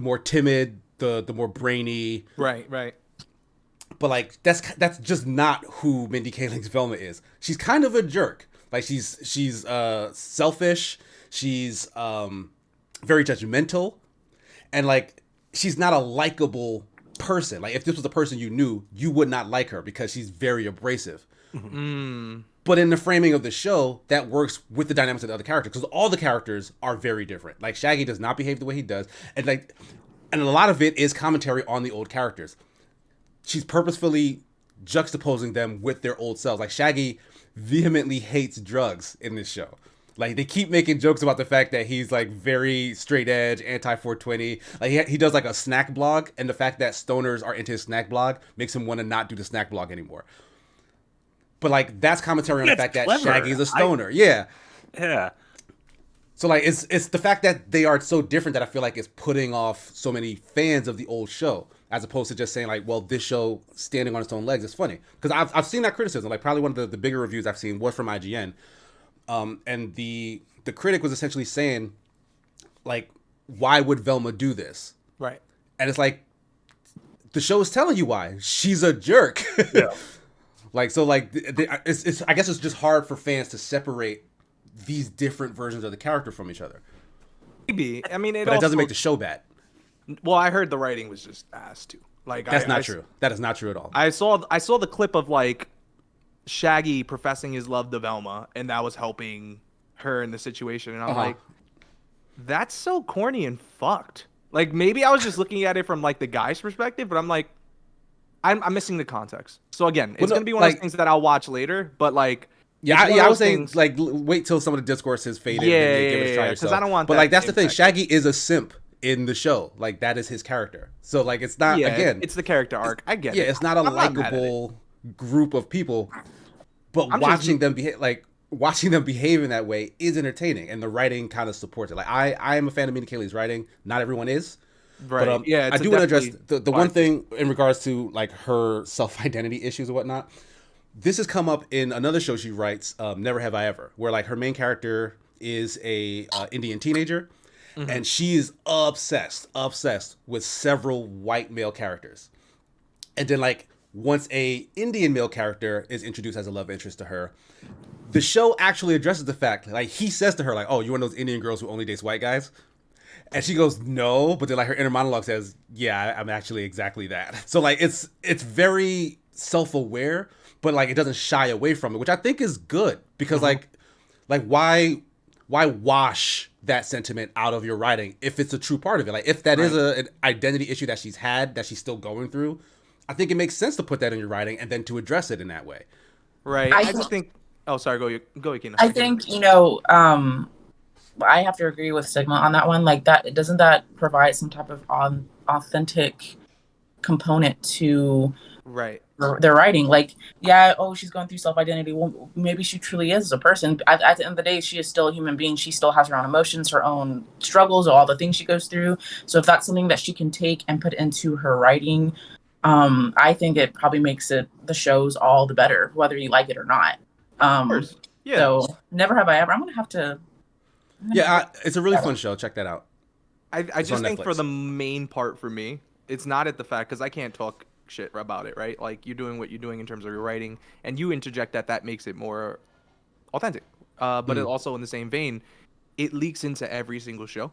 more timid, the more brainy.
Right.
But like that's just not who Mindy Kaling's Velma is. She's kind of a jerk. Like, she's selfish. She's very judgmental, and like she's not a likable person. Like, if this was a person you knew, you would not like her because she's very abrasive. But in the framing of the show, that works with the dynamics of the other characters, because all the characters are very different. Like, Shaggy does not behave the way he does, and a lot of it is commentary on the old characters. She's purposefully juxtaposing them with their old selves. Like, Shaggy vehemently hates drugs in this show. Like, they keep making jokes about the fact that he's like very straight edge, anti-420. Like, he does like a snack blog, and the fact that stoners are into his snack blog makes him want to not do the snack blog anymore. But like, that's commentary on the fact that Shaggy's a stoner. Yeah. So like, it's the fact that they are so different that I feel like it's putting off so many fans of the old show, as opposed to just saying like, well, this show standing on its own legs is funny. Because I've seen that criticism. Like, probably one of the bigger reviews I've seen was from IGN. And the critic was essentially saying, like, why would Velma do this?
Right.
And it's like, the show is telling you why. She's a jerk.
Yeah.
Like, so like, it's I guess it's just hard for fans to separate these different versions of the character from each other.
Maybe. I mean,
but it doesn't make the show bad.
Well, I heard the writing was just ass too. Like,
that's not true. That is not true at all.
I saw the clip of like Shaggy professing his love to Velma, and that was helping her in the situation. And I'm like, that's so corny and fucked. Like, maybe I was just looking at it from like the guy's perspective, but I'm like, I'm missing the context. So again, it's gonna be one of those things that I'll watch later. But like,
I was saying like, wait till some of the discourse has faded.
Give it a try yourself. Because I don't want.
But like, that's the thing. Shaggy is a simp in the show. Like, that is his character. So like, it's not again.
It's the character arc. I get it.
Yeah, it's not a likable group of people. But watching them behave in that way is entertaining, and the writing kind of supports it. Like, I am a fan of Mindy Kaling's writing. Not everyone is.
Right.
But, I do want to address the one thing in regards to like her self-identity issues and whatnot. This has come up in another show she writes, Never Have I Ever, where like her main character is a Indian teenager, and she is obsessed with several white male characters. And then like, once a Indian male character is introduced as a love interest to her, the show actually addresses the fact, like, he says to her like, oh, you're one of those Indian girls who only dates white guys? And she goes, no, but then like her inner monologue says, yeah, I'm actually exactly that. So like, it's very self-aware, but like, it doesn't shy away from it, which I think is good, because like why wash that sentiment out of your writing if it's a true part of it? Like, if that is an identity issue that she's had, that she's still going through, I think it makes sense to put that in your writing and then to address it in that way.
Right. I just think. Oh, sorry. Go, Akina.
I think I have to agree with Sigma on that one. Like, that doesn't that provide some type of authentic component to their writing. Like, yeah, oh, she's going through self-identity. Well, maybe she truly is a person. At the end of the day, she is still a human being. She still has her own emotions, her own struggles, all the things she goes through. So if that's something that she can take and put into her writing, I think it probably makes the shows all the better, whether you like it or not.
Of course. Yeah.
So Never Have I Ever. I'm gonna have to.
It's a really fun show. Check that out.
I just think for the main part for me, it's not at the fact, because I can't talk shit about it, right? Like, you're doing what you're doing in terms of your writing, and you interject that makes it more authentic. But it also, in the same vein, it leaks into every single show,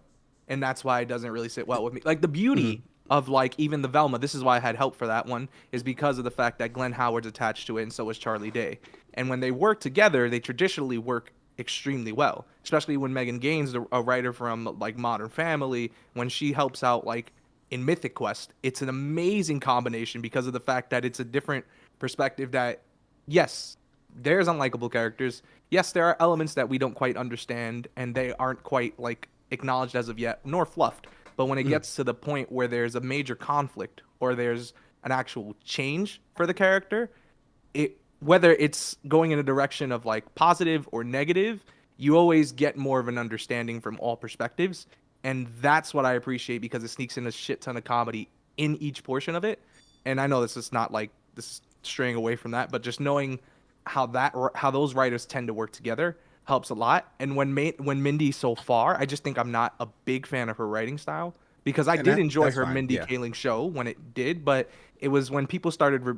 and that's why it doesn't really sit well with me. Like, the beauty of, like, even the Velma, this is why I had help for that one, is because of the fact that Glenn Howard's attached to it, and so is Charlie Day. And when they work together, they traditionally work extremely well, especially when Megan Gaines, a writer from like Modern Family, when she helps out like in Mythic Quest, it's an amazing combination because of the fact that it's a different perspective. That yes, there's unlikable characters, yes, there are elements that we don't quite understand and they aren't quite like acknowledged as of yet, nor fluffed, but when it gets to the point where there's a major conflict or there's an actual change for the character, whether it's going in a direction of like positive or negative, you always get more of an understanding from all perspectives. And that's what I appreciate, because it sneaks in a shit ton of comedy in each portion of it. And I know this is not like this is straying away from that, but just knowing how those writers tend to work together helps a lot. And when Mindy so far, I just think I'm not a big fan of her writing style, because I did enjoy her Mindy Kaling show when it did, but it was when people started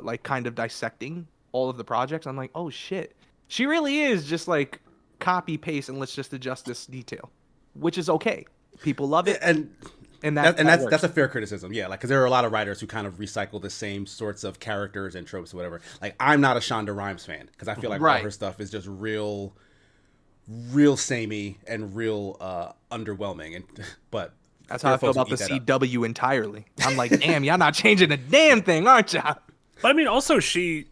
like kind of dissecting all of the projects, I'm like, oh shit, she really is just like copy paste and let's just adjust this detail, which is okay. People love it, and
that's a fair criticism, yeah. Like, because there are a lot of writers who kind of recycle the same sorts of characters and tropes or whatever. Like, I'm not a Shonda Rhimes fan because I feel like all her stuff is just real samey and real underwhelming. But
that's how I feel about the CW entirely. I'm like, damn, y'all not changing a damn thing, aren't y'all?
But I mean, also she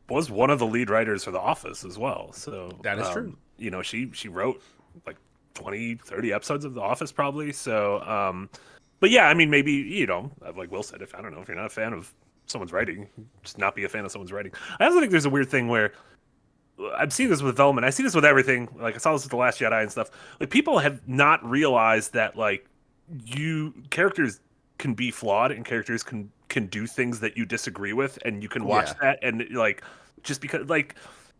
was one of the lead writers for The Office as well. So
that is true.
She wrote like 20, 30 episodes of The Office probably. So, but yeah, I mean, maybe, like Will said, if you're not a fan of someone's writing, just not be a fan of someone's writing. I also think there's a weird thing where I've seen this with Velma. I see this with everything. Like, I saw this with The Last Jedi and stuff. Like, people have not realized that like characters can be flawed and characters can do things that you disagree with, and you can watch that and like, just because, like,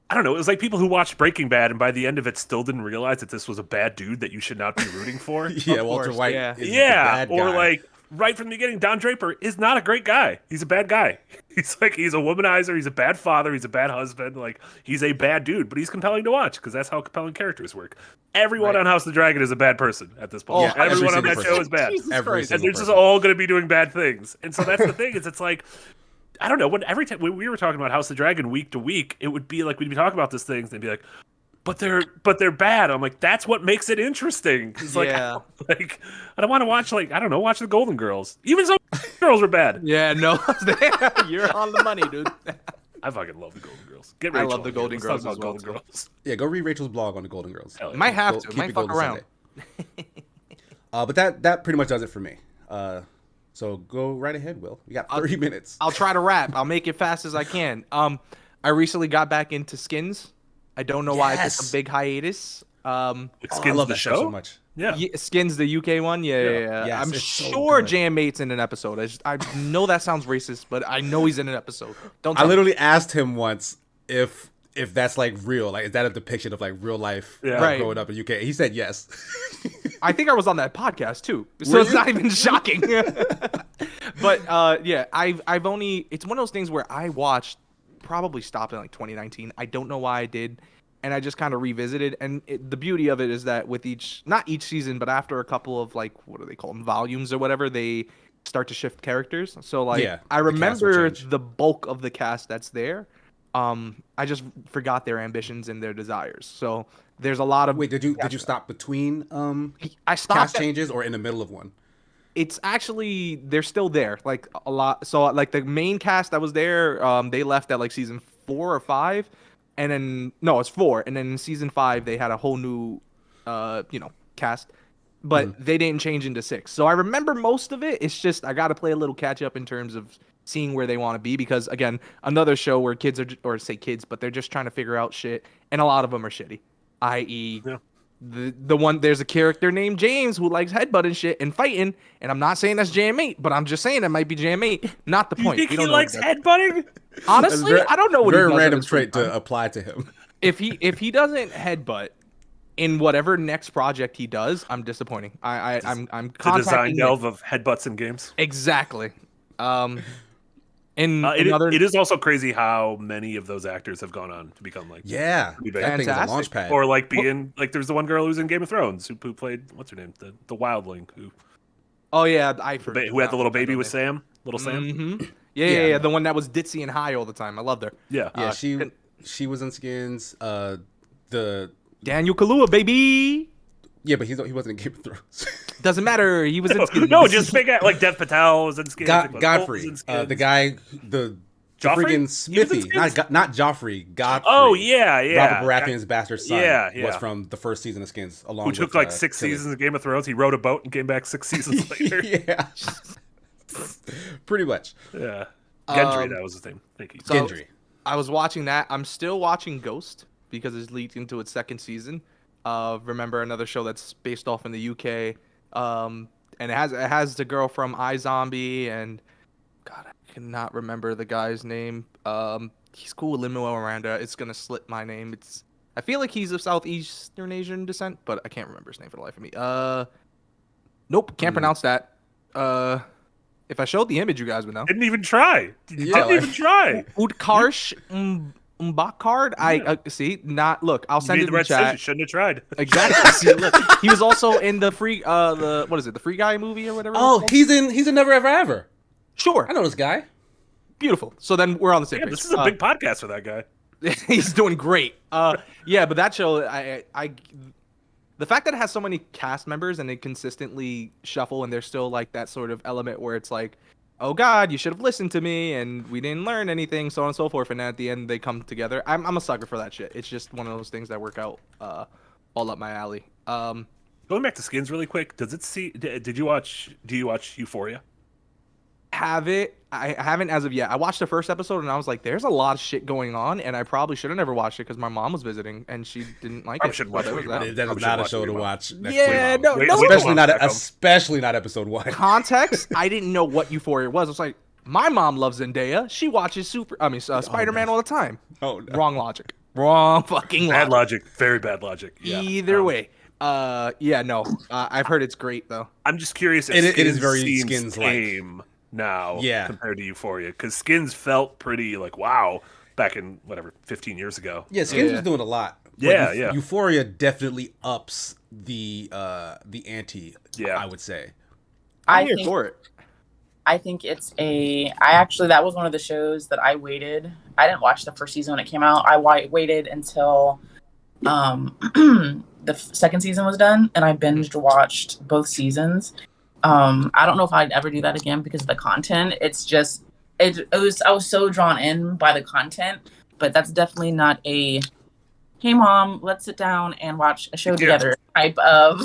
I don't know, it was like people who watched Breaking Bad and by the end of it still didn't realize that this was a bad dude that you should not be rooting for.
Walter White is the
bad
guy.
Or like right from the beginning, Don Draper is not a great guy. He's a bad guy. He's a womanizer, he's a bad father, he's a bad husband, like, he's a bad dude, but he's compelling to watch because that's how compelling characters work. Everyone on House of the Dragon is a bad person at this point. Everyone on that show is bad. And they're just all going to be doing bad things. And so that's the thing, is it's like, I don't know, every time when we were talking about House of the Dragon week to week, it would be like we'd be talking about these things and they'd be like, but they're bad. I'm like, that's what makes it interesting. It's like, I don't want to watch, like, I don't know, watch the Golden Girls. Even some girls were bad.
Yeah, no, you're on the money, dude.
I fucking love the Golden Girls.
I love the Golden Girls as well.
Girls.
Yeah, go read Rachel's blog on the Golden Girls.
You might have to. Might fuck around.
But that pretty much does it for me. So go right ahead, Will. We got 30 minutes.
I'll try to wrap. I'll make it fast as I can. I recently got back into Skins. I don't know why I took a big hiatus.
Skins,
I love that show so much.
Yeah.
Skins, the UK one. Yeah.
Yes,
I'm sure Jam Mate's in an episode. I know that sounds racist, but I know he's in an episode.
I literally asked him once if that's like real, like, is that a depiction of like real life growing up in UK? He said yes.
I think I was on that podcast too, so it's not even shocking. But yeah, I've only, it's one of those things where I watched, probably stopped in like 2019. I don't know why I did, and I just kind of revisited. And the beauty of it is that with not each season, but after a couple of like, what do they call them, volumes or whatever, they start to shift characters. So like, I remember the bulk of the cast that's there. I just forgot their ambitions and their desires. So there's a lot of.
Wait, did you stop between
I stopped
cast changes or in the middle of one?
It's actually, they're still there, like a lot. So like the main cast that was there, they left at like season 4 or 5, and then no, it's 4, and then in season 5 they had a whole new, cast, but they didn't change into 6. So I remember most of it. It's just I got to play a little catch up in terms of seeing where they want to be, because again, another show where kids are, or say kids, but they're just trying to figure out shit, and a lot of them are shitty. I.e., the one, there's a character named James who likes headbutting shit and fighting, and I'm not saying that's Jam8, but I'm just saying that might be Jam8. Not the point.
You think he likes headbutting?
Honestly, I don't know what
very
he does
random trait to apply to him.
If he doesn't headbutt in whatever next project he does, I'm disappointing. I'm
the design delve of headbutts in games.
Exactly.
It is also crazy how many of those actors have gone on to become like
that thing's a launch pad.
Or like being like there's the one girl who's in Game of Thrones who played, what's her name, the wildling who.
Oh yeah, I forgot.
Who had the little baby with Sam, little Sam.
Mm-hmm. Yeah, the one that was ditzy and high all the time. I loved her.
Yeah,
she was in Skins. The
Daniel Kaluuya, baby.
Yeah, but he wasn't in Game of Thrones.
Doesn't matter. He was in Skins.
No, just big like Dev Patel was in Skins.
Godfrey, the guy, the freaking Smithy, not Joffrey. Godfrey.
Oh yeah.
Robert Baratheon's bastard son was from the first season of Skins. Who
took like 6 seasons of Game of Thrones. He rode a boat and came back 6 seasons later.
Yeah, pretty much.
Yeah, Gendry, that was his name. Thank you.
So,
Gendry.
I was watching that. I'm still watching Ghost because it's leaked into its 2nd season. Remember, another show that's based off in the UK. And it has the girl from iZombie, and God, I cannot remember the guy's name. He's cool with Lin-Manuel Miranda. It's gonna slip my name. I feel like he's of Southeastern Asian descent, but I can't remember his name for the life of me. Nope, can't pronounce that. If I showed the image, you guys would know.
Didn't even try.
Utkarsh Mbakard. I see. Look. I'll send it in the chat.
Shouldn't have tried.
Exactly. See, look, he was also in the the Free Guy movie or whatever.
Oh, he's in Never Ever Ever.
Sure,
I know this guy.
Beautiful. So then we're on the same page.
This is a big podcast for that guy.
He's doing great. Yeah, but that show, the fact that it has so many cast members and they consistently shuffle, and there's still like that sort of element where it's like, oh God, you should have listened to me, and we didn't learn anything, so on and so forth. And then at the end, they come together. I'm a sucker for that shit. It's just one of those things that work out all up my alley.
Going back to Skins really quick, do you watch Euphoria?
I haven't as of yet. I watched the first episode and I was like, there's a lot of shit going on, and I probably should have never watched it because my mom was visiting and she didn't like it.
That is not a show to watch.
Yeah, no,
especially not episode 1.
Context, I didn't know what Euphoria was. It's like, my mom loves Zendaya. She watches Spider-Man all the time.
Oh, no.
Wrong logic. Wrong fucking logic.
Bad logic. Very bad logic. Yeah.
Either way. I've heard it's great though.
I'm just curious if
it is very Skins-like
now compared to Euphoria, because Skins felt pretty like wow back in 15 years ago.
Yeah, Skins was doing a lot.
Yeah.
Euphoria definitely ups the ante. Yeah, I would say.
I'm here for it.
I think that was one of the shows that I waited. I didn't watch the first season when it came out. I waited until the 2nd season was done, and I binged watched both seasons. I don't know if I'd ever do that again because of the content. It's just I was so drawn in by the content, but that's definitely not a hey mom, let's sit down and watch a show together type of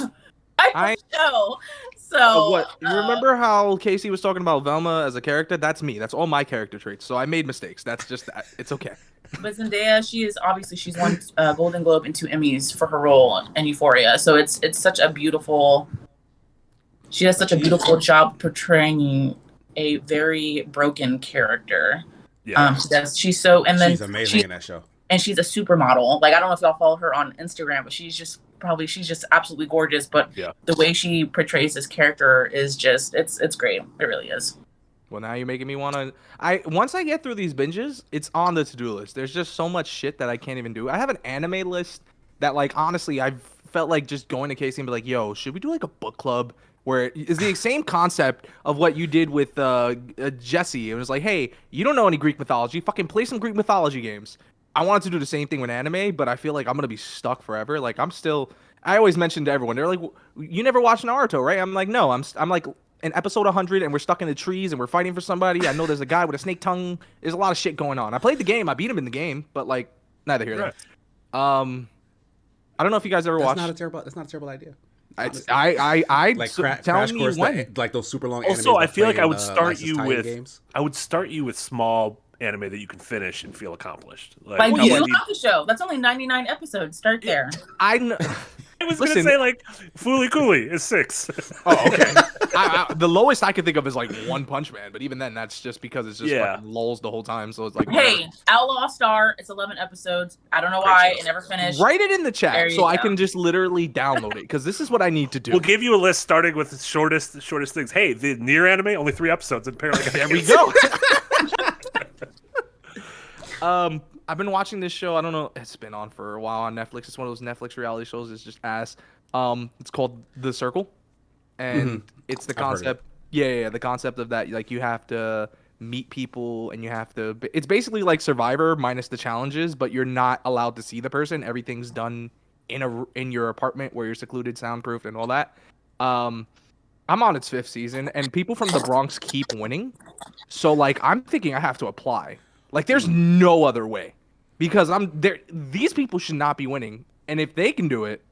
show. So
what? You remember how Casey was talking about Velma as a character? That's me. That's all my character traits. So I made mistakes. That's just that. It's okay.
But Zendaya, she's won Golden Globe and 2 Emmys for her role in Euphoria. So it's such a beautiful. She does such a beautiful job portraying a very broken character.
Yeah,
she's
amazing in that show.
And she's a supermodel. Like, I don't know if y'all follow her on Instagram, but she's just absolutely gorgeous. But the way she portrays this character is just it's great. It really is.
Well, now you're making me want to. Once I get through these binges, it's on the to-do list. There's just so much shit that I can't even do. I have an anime list that, like, honestly, I've felt like just going to Casey and be like, yo, should we do like a book club? Where it's the same concept of what you did with Jesse. It was like, hey, you don't know any Greek mythology. Fucking play some Greek mythology games. I wanted to do the same thing with anime, but I feel like I'm going to be stuck forever. Like, I always mention to everyone, they're like, you never watched Naruto, right? I'm like, no, I'm like in episode 100 and we're stuck in the trees and we're fighting for somebody. I know there's a guy with a snake tongue. There's a lot of shit going on. I played the game. I beat him in the game, but like, neither here nor there. I don't know if you guys ever watched.
That's not a terrible idea.
I
like
tell
Crash
me
Course,
when.
like those super long.
Also,
animes
I
that
feel
play
like I
in,
would start
Licensed
you
tie-in
with
games.
I would start you with small anime that you can finish and feel accomplished.
Like you love the show. That's only 99 episodes. Start there.
I was gonna say like Fooly Cooly is 6.
Oh, okay. The lowest I could think of is like One Punch Man, but even then, that's just because it's just fucking lulls the whole time. So it's like,
hey, Outlaw Star. It's 11 episodes. I don't know why it never finished.
Write it in the chat so I can just literally download it because this is what I need to do.
We'll give you a list starting with the shortest things. Hey, the Nier anime only 3 episodes, and apparently
there we go. I've been watching this show. I don't know. It's been on for a while on Netflix. It's one of those Netflix reality shows. It's just ass. It's called The Circle, and it's the concept. Yeah, the concept of that, like you have to meet people and you have to. It's basically like Survivor minus the challenges, but you're not allowed to see the person. Everything's done in your apartment where you're secluded, soundproof, and all that. I'm on its 5th season, and people from the Bronx keep winning. So like, I'm thinking I have to apply. Like, there's no other way. Because these people should not be winning, and if they can do it,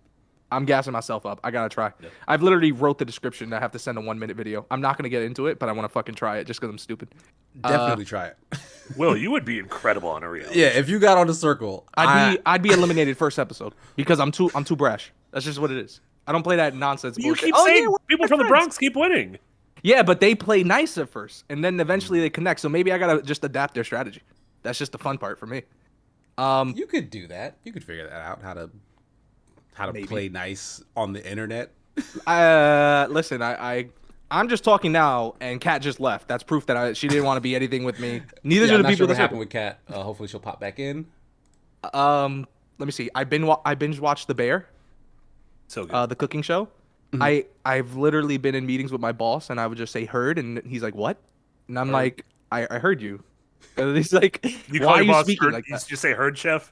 I'm gassing myself up. I gotta try. Yep. I've literally wrote the description. I have to send a 1-minute video. I'm not gonna get into it, but I want to fucking try it just because I'm stupid.
Definitely try it.
Will, you would be incredible on a reality.
Yeah, if you got on The Circle,
I'd be eliminated first episode because I'm too brash. That's just what it is. I don't play that nonsense.
You keep saying people from the Bronx keep winning.
Yeah, but they play nice at first, and then eventually they connect. So maybe I gotta just adapt their strategy. That's just the fun part for me.
You could do that. You could figure that out. How to play nice on the internet.
Listen, I'm just talking now, and Kat just left. That's proof that she didn't want to be anything with me. Neither do the people
that happened with Kat. Hopefully she'll pop back in.
Let me see. I binge watched The Bear.
So good.
The cooking show. Mm-hmm. I've literally been in meetings with my boss, and I would just say "heard," and he's like, "What?" And I'm like, "I heard you." And he's like,
"Why are you speaking like that?" You say "heard, chef."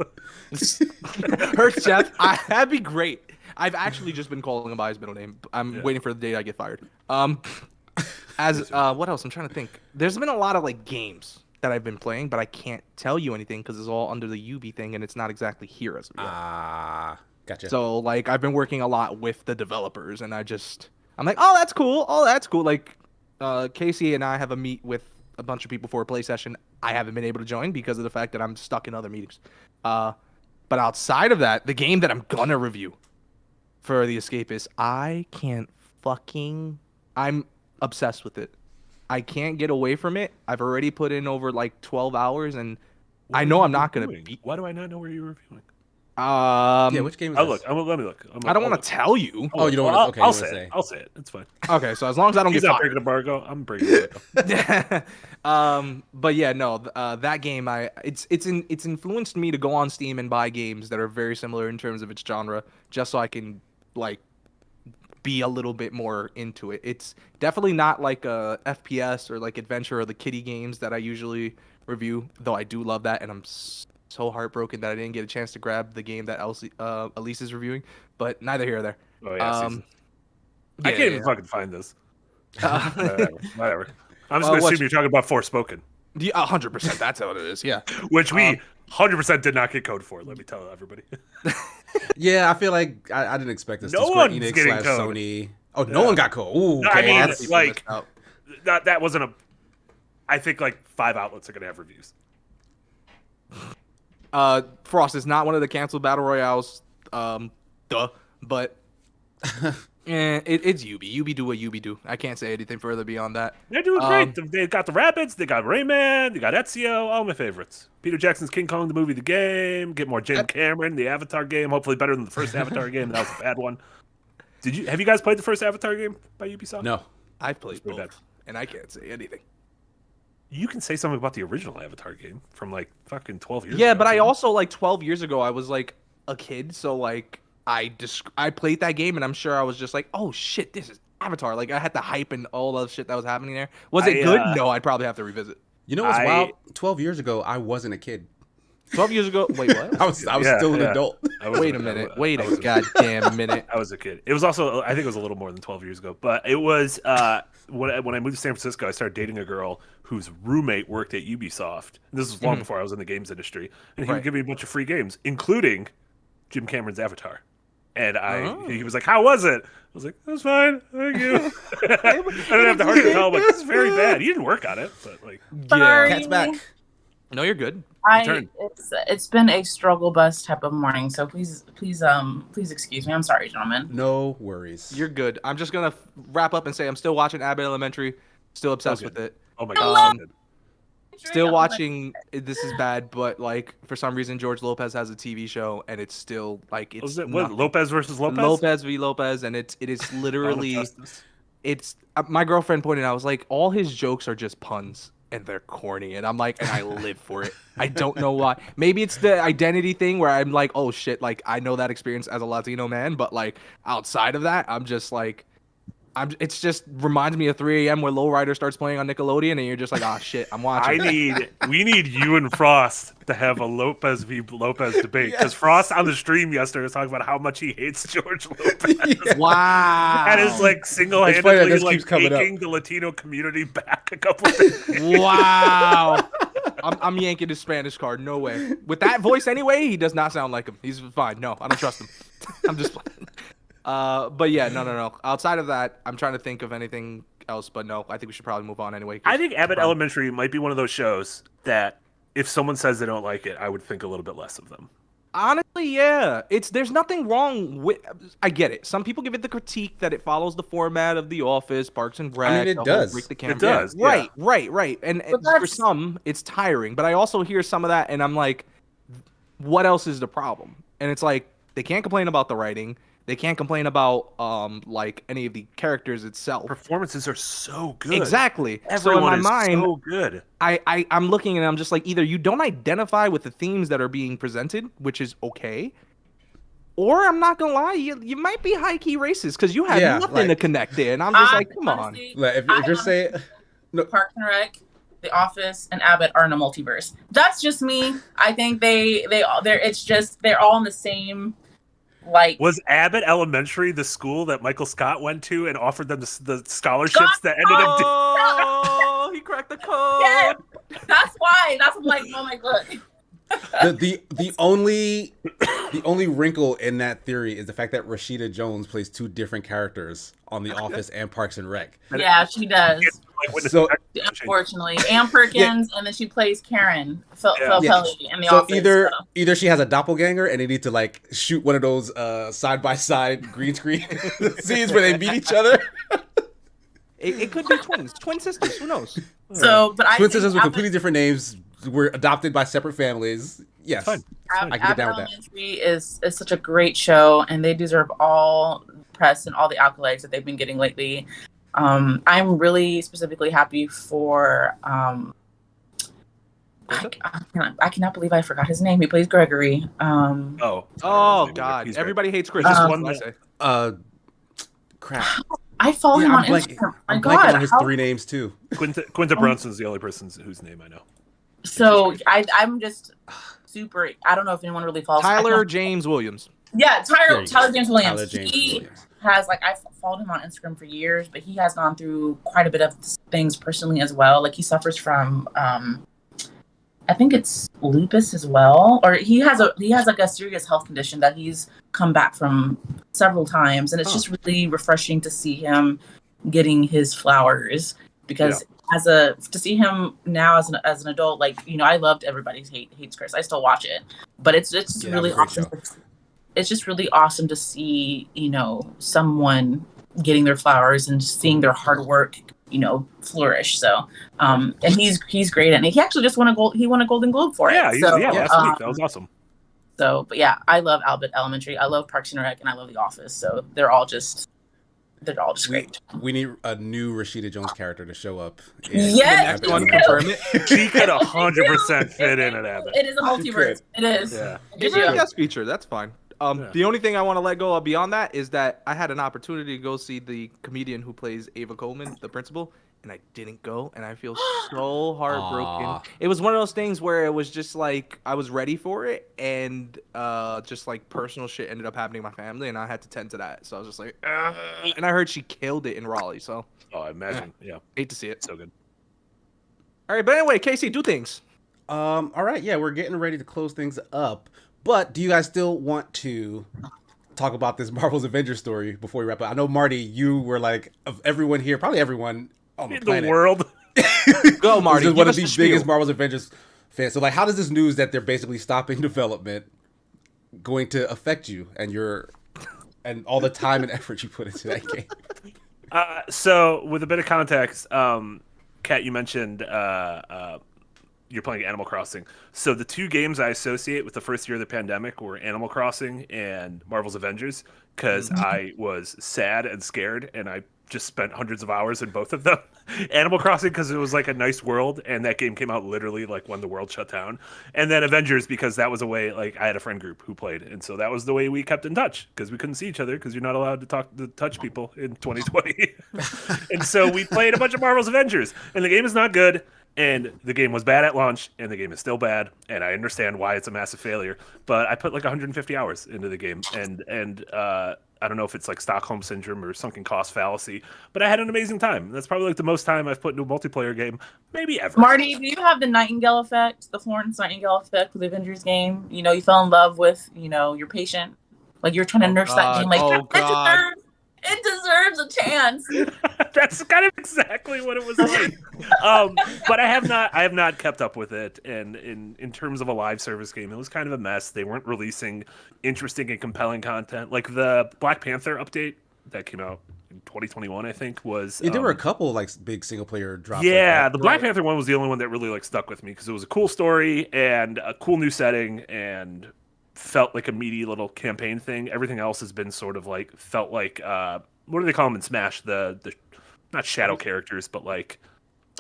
Heard, chef. That'd be great. I've actually just been calling him by his middle name. I'm waiting for the day I get fired. What else? I'm trying to think. There's been a lot of like games that I've been playing, but I can't tell you anything because it's all under the Ubi thing, and it's not exactly here as of yet.
Gotcha.
So like I've been working a lot with the developers, and I'm like, oh, that's cool. Oh, that's cool. Like Casey and I have a meet with a bunch of people for a play session. I haven't been able to join because of the fact that I'm stuck in other meetings. But outside of that, the game that I'm gonna review for The Escapist, I'm obsessed with it. I can't get away from it. I've already put in over like 12 hours, and I know I'm not gonna beat.
Why do I not know where you're reviewing?
Yeah, which game is this?
Let me look.
I don't want to tell you.
Oh, you don't want to? Okay,
I'll say it. I'll say it. It's fine.
Okay, so as long as I don't get
not
fired.
breaking embargo, I'm breaking embargo.
But yeah, no, that game, it's influenced me to go on Steam and buy games that are very similar in terms of its genre, just so I can like be a little bit more into it. It's definitely not like a FPS or like adventure or the kiddie games that I usually review, though I do love that, and I'm so heartbroken that I didn't get a chance to grab the game that Elise is reviewing, but neither here or there.
Oh yeah, I can't even fucking find this. Whatever. I'm just gonna assume you're talking about Forspoken.
100%. That's how it is. Yeah.
Which we 100% did not get code for. Let me tell everybody.
Yeah, I feel like I didn't expect this.
No
Square
one's
Enix
getting
/
code.
Sony. Oh, no one got code. Ooh,
no,
okay.
I mean, like that wasn't a. I think like 5 outlets are gonna have reviews.
Frost is not one of the canceled battle royales, but it's Ubi. Ubi do what Ubi do. I can't say anything further beyond that.
They're doing great. They got the Rabbids, they got Rayman, they got Ezio, all my favorites. Peter Jackson's King Kong, the movie, the game. Get more James Cameron, the Avatar game. Hopefully better than the first Avatar game. That was a bad one. Have you guys played the first Avatar game by Ubisoft?
No.
I've played both, and I can't say anything.
You can say something about the original Avatar game from like fucking 12 years ago.
Yeah, but I also like 12 years ago I was like a kid, so like I played that game and I'm sure I was just like, oh shit, this is Avatar. Like I had the hype and all the shit that was happening there. Was it good? No, I'd probably have to revisit.
You know what's wild? 12 years ago I wasn't a kid.
12 years ago? Wait, what?
I was still an adult.
Wait a minute. Wait a goddamn minute.
I was a kid. It was also, I think it was a little more than 12 years ago, but it was when I moved to San Francisco, I started dating a girl whose roommate worked at Ubisoft. And this was long before I was in the games industry, and he would give me a bunch of free games, including Jim Cameron's Avatar. And he was like, "How was it?" I was like, "It was fine, thank you." I didn't have the heart to tell him like this is very bad. He didn't work on it, but like,
Sorry.
Cat's back.
No, you're good.
It's been a struggle bus type of morning, so please excuse me. I'm sorry, gentlemen.
No worries.
You're good. I'm just gonna wrap up and say I'm still watching Abbott Elementary. Still obsessed with it.
Oh my god.
Still watching. This is bad, but like for some reason George Lopez has a TV show, and it's still like it's
what, Lopez versus Lopez.
Lopez v Lopez, and it is literally. It's my girlfriend pointed out. I was like, all his jokes are just puns, and they're corny, and I'm like, and I live for it. I don't know why. Maybe it's the identity thing where I'm like, oh shit, like I know that experience as a Latino man, but like outside of that, I'm just like. It's just reminds me of 3 a.m. where Lowrider starts playing on Nickelodeon, and you're just like, ah, shit, I'm watching.
We need you and Frost to have a Lopez v. Lopez debate because Frost on the stream yesterday was talking about how much he hates George Lopez.
Yeah. Wow,
and is like single-handedly like taking the Latino community back a couple of days.
Wow, I'm yanking his Spanish card. No way. With that voice anyway, he does not sound like him. He's fine. No, I don't trust him. I'm just playing. But yeah, no. Outside of that, I'm trying to think of anything else, but no, I think we should probably move on anyway.
I think Abbott Elementary might be one of those shows that if someone says they don't like it, I would think a little bit less of them.
Honestly, yeah. There's nothing wrong with. I get it. Some people give it the critique that it follows the format of The Office, Parks and Rec.
I mean, it does.
Break the camera.
It does.
Yeah. Right. And for some, it's tiring. But I also hear some of that, and I'm like, what else is the problem? And it's like they can't complain about the writing. They can't complain about like any of the characters itself.
Performances are so good.
Exactly.
Everyone
so in my mind,
so good.
I'm looking and I'm just like, either you don't identify with the themes that are being presented, which is okay, or I'm not gonna lie, you might be high key racist because you have nothing to connect there, and I'm just like, come on.
If you're saying
Parks and Rec, The Office, and Abbott are in a multiverse. That's just me. I think they're all in the same. Like,
was Abbott Elementary the school that Michael Scott went to and offered them the scholarships that ended up?
Oh, he cracked the code.
Yeah, that's why. That's like, oh my god.
The only wrinkle in that theory is the fact that Rashida Jones plays 2 different characters on The Office and Parks and Rec.
Yeah, she does.
So
unfortunately, Ann Perkins, and then she plays Karen Felpelli in The Office.
So either she has a doppelganger, and they need to like shoot one of those side by side green screen scenes where they meet each other.
It could be twin sisters. Who knows?
Twin sisters with completely different names were adopted by separate families. Yes,
fine.
I can get down with that.
Elementary is such a great show, and they deserve all the press and all the accolades that they've been getting lately. I'm really specifically happy for. I cannot believe I forgot his name. He plays Gregory.
Oh God! Everybody hates Chris.
Crap.
I follow him on Instagram.
I'm blanking on his 3 names too.
Quinta Brunson's the only person whose name I know.
So I'm just super. I don't know if anyone really follows
Tyler James Williams.
Yeah, Tyler James Williams.
Tyler James Williams.
Has like I've followed him on Instagram for years, but he has gone through quite a bit of things personally as well. Like he suffers from I think it's lupus as well, or he has like a serious health condition that he's come back from several times, and it's just really refreshing to see him getting his flowers because to see him now as an adult, like, you know, I loved Everybody Hates Chris. I still watch it, but it's really awesome. It's just really awesome to see, you know, someone getting their flowers and just seeing their hard work, you know, flourish. So, and he's great, and he actually just won a Golden Globe for it.
Last week that was awesome.
So, but yeah, I love Abbott Elementary. I love Parks and Rec, and I love The Office. So they're all just great.
We need a new Rashida Jones character to show up.
Yes,
the next one confirm it.
She could 100% fit in at Abbott.
It is a multiverse. It is.
Yeah.
Give her a guest feature. That's fine. The only thing I want to let go of beyond that is that I had an opportunity to go see the comedian who plays Ava Coleman, the principal, and I didn't go, and I feel so heartbroken. Aww. It was one of those things where it was just like I was ready for it, and just like personal shit ended up happening in my family, and I had to tend to that. So I was just like, and I heard she killed it in Raleigh. So
I imagine, yeah,
hate to see it.
So good.
All right, but anyway, Casey, do things.
All right, yeah, we're getting ready to close things up. But do you guys still want to talk about this Marvel's Avengers story before we wrap up. I know, Marty, you were like, of everyone here, probably everyone on the planet.
The world.
Go, Marty.
One of the biggest Marvel's Avengers fans. So, like, how does this news that they're basically stopping development going to affect you and all the time and effort you put into that game?
So, with a bit of context, Kat, you mentioned you're playing Animal Crossing. So the two games I associate with the first year of the pandemic were Animal Crossing and Marvel's Avengers, because I was sad and scared, and I just spent hundreds of hours in both of them. Animal Crossing because it was like a nice world, and that game came out literally like when the world shut down. And then Avengers because that was a way, like, I had a friend group who played, and so that was the way we kept in touch, because we couldn't see each other because you're not allowed to touch people in 2020. And so we played a bunch of Marvel's Avengers, and the game is not good. And the game was bad at launch, and the game is still bad, and I understand why it's a massive failure. But I put like 150 hours into the game, and I don't know if it's like Stockholm Syndrome or sunken cost fallacy, but I had an amazing time. That's probably like the most time I've put into a multiplayer game, maybe ever.
Marty, do you have the Nightingale effect, the Florence Nightingale effect with the Avengers game? You know, you fell in love with, your patient. Like, you're trying to nurse that game. Like, it deserves a chance.
That's kind of exactly what it was like. But I have not kept up with it. And in terms of a live service game, it was kind of a mess. They weren't releasing interesting and compelling content. Like the Black Panther update that came out in 2021, I think, was...
Yeah, there were a couple like big single player drops.
Yeah,
like
the Black Panther one was the only one that really like stuck with me, because it was a cool story and a cool new setting and felt like a meaty little campaign thing. Everything else has been sort of like, felt like, what do they call them in Smash? The not shadow characters, but like...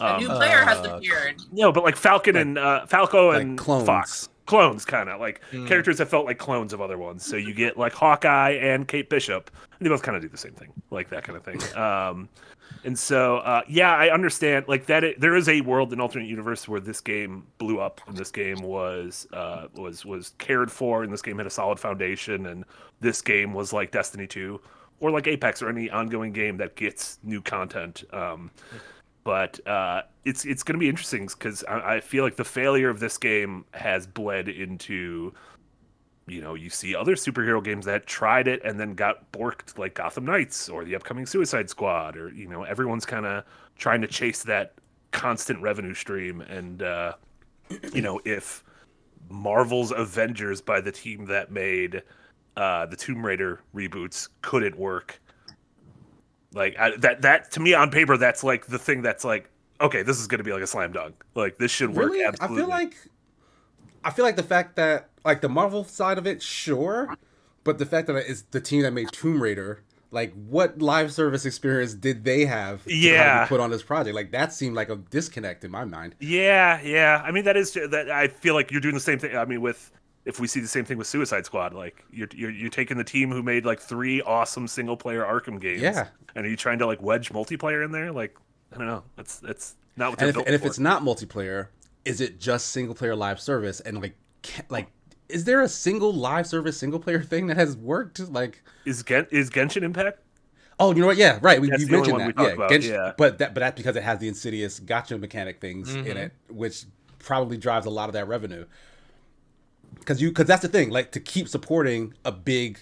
a new player has appeared.
No, but like Falcon and Falco
like
and
clones.
Fox. Clones, kind of like characters that felt like clones of other ones. So you get like Hawkeye and Kate Bishop, and they both kind of do the same thing, like that kind of thing. And so, yeah, I understand like that. There is a world, an alternate universe where this game blew up, and this game was cared for, and this game had a solid foundation, and this game was like Destiny 2 or like Apex or any ongoing game that gets new content. But it's going to be interesting because I feel like the failure of this game has bled into, you see other superhero games that tried it and then got borked, like Gotham Knights or the upcoming Suicide Squad, or, everyone's kind of trying to chase that constant revenue stream. And, if Marvel's Avengers by the team that made the Tomb Raider reboots couldn't work, like that to me on paper, that's like the thing that's like, okay, this is going to be like a slam dunk. Like this should work.
Really?
Absolutely.
I feel like the fact that like the Marvel side of it, sure, but the fact that it's the team that made Tomb Raider, like what live service experience did they have to kind of put on this project? Like that seemed like a disconnect in my mind.
Yeah. I mean, that is that. I feel like you're doing the same thing. I mean, if we see the same thing with Suicide Squad, like you're taking the team who made like 3 awesome single player Arkham games, and are you trying to like wedge multiplayer in there? Like, I don't know, that's not what they're built for.
And if it's not multiplayer, is it just single player live service? And like, is there a single live service single player thing that has worked? Like,
is Genshin Impact?
Oh, you know what? Yeah, right. You mentioned that.
Genshin,
but that's because it has the insidious gotcha mechanic things in it, which probably drives a lot of that revenue. Because that's the thing, like to keep supporting a big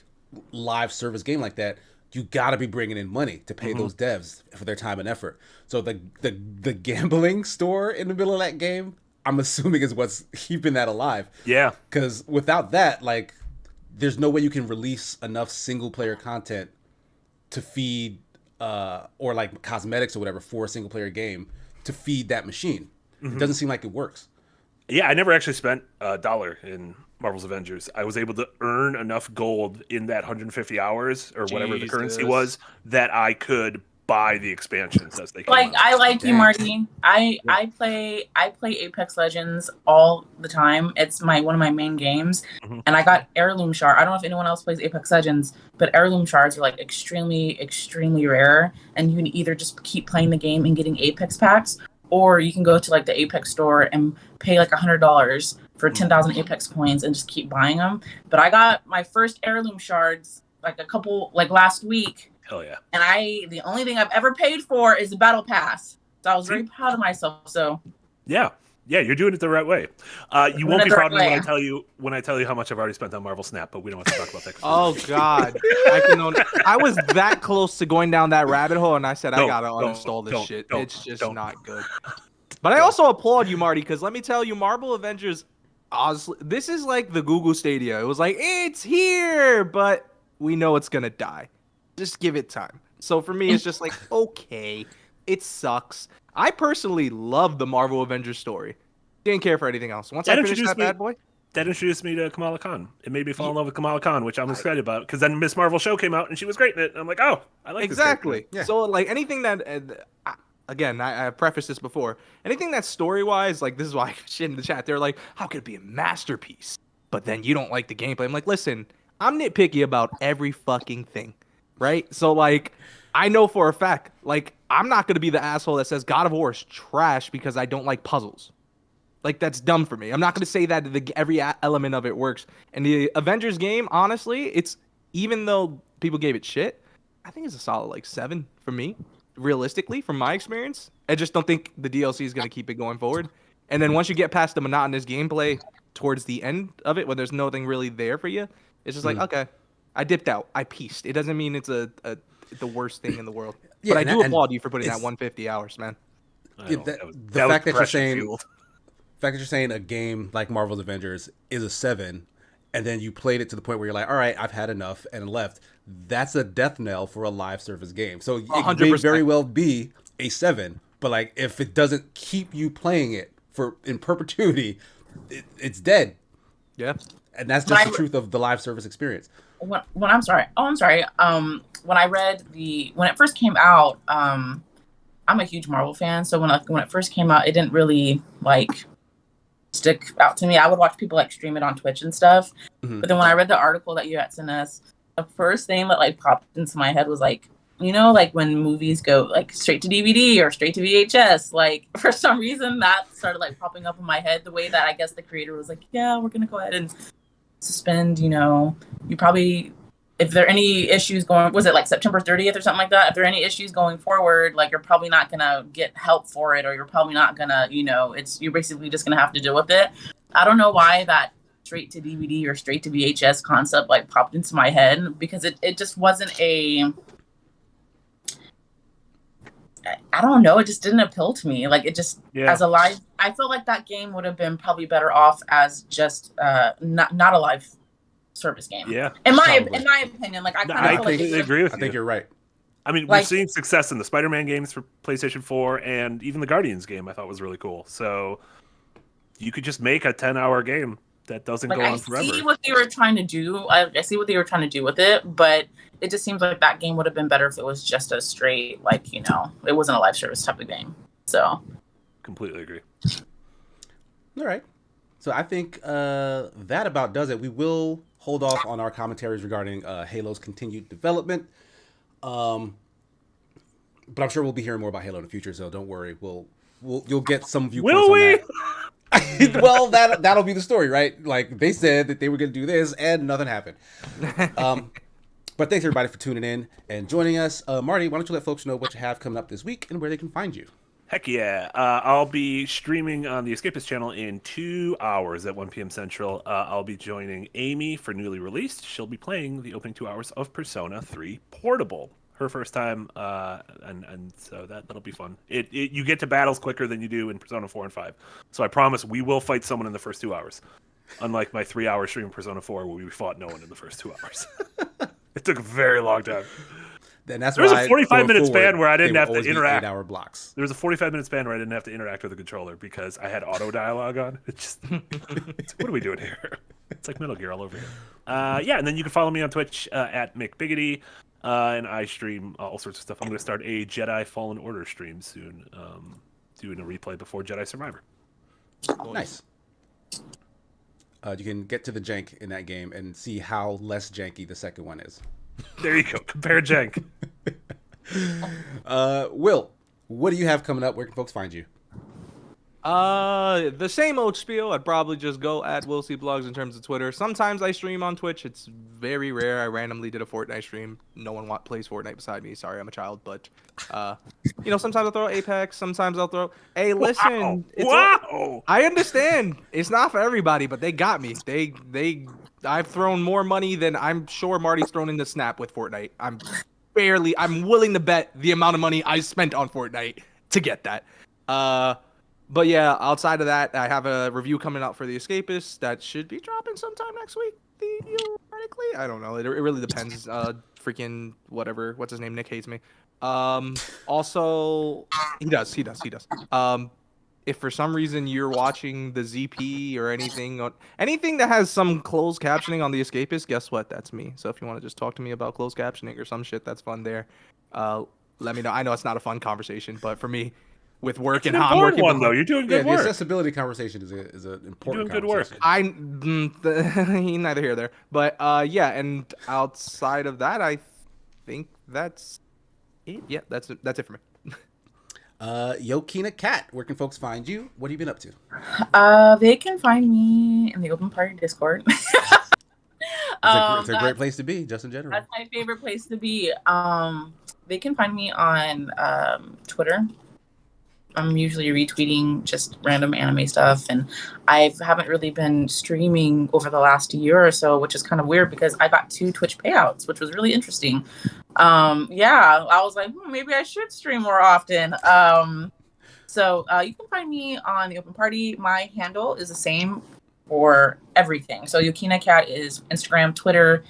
live service game like that, you got to be bringing in money to pay those devs for their time and effort. So the gambling store in the middle of that game, I'm assuming is what's keeping that alive.
Yeah.
Because without that, like, there's no way you can release enough single player content to feed or like cosmetics or whatever for a single player game to feed that machine. It doesn't seem like it works.
Yeah, I never actually spent $1 in Marvel's Avengers. I was able to earn enough gold in that 150 hours or whatever the currency was that I could buy the expansions as they came out.
I like you, Marty. I play Apex Legends all the time. It's one of my main games, and I got heirloom shard. I don't know if anyone else plays Apex Legends, but heirloom shards are like extremely, extremely rare, and you can either just keep playing the game and getting Apex packs, or you can go to like the Apex store and pay like $100 for 10,000 Apex coins and just keep buying them. But I got my first heirloom shards like last week.
Hell yeah.
And the only thing I've ever paid for is the battle pass. So I was very proud of myself. So
yeah. Yeah, you're doing it the right way. You won't be proud of me when I tell you how much I've already spent on Marvel Snap, but we don't have to talk about that.
Oh God, I was that close to going down that rabbit hole, and I said I gotta uninstall this shit. It's just not good. But I also applaud you, Marty, because let me tell you, Marvel Avengers, honestly, this is like the Google Stadia. It was like, it's here, but we know it's gonna die. Just give it time. So for me, it's just like, okay, it sucks. I personally love the Marvel Avengers story. Didn't care for anything else. Once I finished that bad boy,
that introduced me to Kamala Khan. It made me fall in love with Kamala Khan, which I'm excited about. Because then Miss Marvel show came out and she was great in it. And I'm like, oh, I like
exactly. Yeah. So like anything that, again, I prefaced this before. Anything that's story wise, like this is why shit in the chat. They're like, how could it be a masterpiece? But then you don't like the gameplay. I'm like, listen, I'm nitpicky about every fucking thing, right? So like, I know for a fact, like, I'm not going to be the asshole that says God of War is trash because I don't like puzzles. Like, that's dumb for me. I'm not going to say that every element of it works. And the Avengers game, honestly, it's, even though people gave it shit, I think it's a solid, like, 7 for me, realistically, from my experience. I just don't think the DLC is going to keep it going forward. And then once you get past the monotonous gameplay towards the end of it, where there's nothing really there for you, it's just like, okay, I dipped out. I pieced. It doesn't mean it's the worst thing in the world. Yeah, but I do applaud you for putting that 150 hours, man.
The fact that you're saying a game like Marvel's Avengers is a 7, and then you played it to the point where you're like, all right, I've had enough and left. That's a death knell for a live service game. So it 100%. May very well be a 7, but like if it doesn't keep you playing it in perpetuity, it's dead.
Yeah,
and that's just the truth of the live service experience.
When I'm sorry. When I read when it first came out, I'm a huge Marvel fan. So when it first came out, it didn't really like stick out to me. I would watch people like stream it on Twitch and stuff. Mm-hmm. But then when I read the article that you had sent us, the first thing that like popped into my head was like, you know, like when movies go like straight to DVD or straight to VHS, like for some reason that started like popping up in my head, the way that I guess the creator was like, yeah, we're going to go ahead and suspend, you know, you probably, if there are any issues going, was it like September 30th or something like that? If there are any issues going forward, like you're probably not going to get help for it, or you're probably not going to, you know, you're basically just going to have to deal with it. I don't know why that straight to DVD or straight to VHS concept like popped into my head, because it just wasn't I don't know. It just didn't appeal to me. Like it just as a live, I feel like that game would have been probably better off as just not a live service game.
Yeah.
In my opinion, like I
completely agree with you.
I think you're right.
I mean, we've seen success in the Spider-Man games for PlayStation 4, and even the Guardians game I thought was really cool. So you could just make a 10-hour game that doesn't go on forever.
I see what they were trying to do. I see what they were trying to do with it, but it just seems like that game would have been better if it was just a straight, like, you know, it wasn't a live service type of game. So
completely agree.
All right. So I think that about does it. We will hold off on our commentaries regarding Halo's continued development. But I'm sure we'll be hearing more about Halo in the future, so don't worry. You'll get some viewpoints on that. Well, that'll be the story, right? Like they said that they were going to do this, and nothing happened. But thanks everybody for tuning in and joining us. Marty, why don't you let folks know what you have coming up this week and where they can find you?
Heck yeah. I'll be streaming on the Escapist channel in 2 hours at 1 p.m. Central. I'll be joining Amy for Newly Released. She'll be playing the opening 2 hours of Persona 3 Portable. Her first time, and so that'll be fun. You get to battles quicker than you do in Persona 4 and 5. So I promise we will fight someone in the first 2 hours. Unlike my 3-hour stream in Persona 4 where we fought no one in the first 2 hours. It took a very long time.
Then that's
there was a 45-minute span where I didn't have to interact.
8-hour blocks.
There was a 45-minute span where I didn't have to interact with the controller because I had auto dialogue on. It's just, what are we doing here? It's like Metal Gear all over here. Yeah, and then you can follow me on Twitch at McBiggity, and I stream all sorts of stuff. I'm going to start a Jedi Fallen Order stream soon, doing a replay before Jedi Survivor.
Nice. You can get to the jank in that game and see how less janky the second one is.
There you go. Compare jank.
Will, what do you have coming up? Where can folks find you?
The same old spiel. I'd probably just go at Will See Blogs in terms of Twitter. Sometimes I stream on Twitch. It's very rare. I randomly did a Fortnite stream. No one plays Fortnite beside me. Sorry, I'm a child, but sometimes I'll throw Apex. Sometimes I'll throw. Hey, listen.
Wow.
I understand. It's not for everybody, but they got me. I've thrown more money than I'm sure Marty's thrown into Snap with Fortnite. I'm willing to bet the amount of money I spent on Fortnite to get that. But yeah, outside of that, I have a review coming out for The Escapist that should be dropping sometime next week, theoretically. I don't know. It really depends. Freaking whatever. What's his name? Nick hates me. Also, he does. If for some reason you're watching the ZP or anything that has some closed captioning on The Escapist, guess what? That's me. So if you want to just talk to me about closed captioning or some shit that's fun there, let me know. I know it's not a fun conversation, but for me, with work and how I'm working,
though, you're doing good work.
The accessibility conversation is an important.
You're doing
good
work.
Neither here nor there, but yeah. And outside of that, I think that's it. Yeah, that's it for me.
Yokina Cat, where can folks find you? What have you been up to?
They can find me in the Open Party Discord.
It's a great place to be, just in general.
That's my favorite place to be. They can find me on Twitter. I'm usually retweeting just random anime stuff, and I haven't really been streaming over the last year or so, which is kind of weird because I got 2 Twitch payouts, which was really interesting. Yeah, I was like, maybe I should stream more often. So you can find me on the Open Party. My handle is the same for everything. So Yokina Cat is Instagram, Twitter,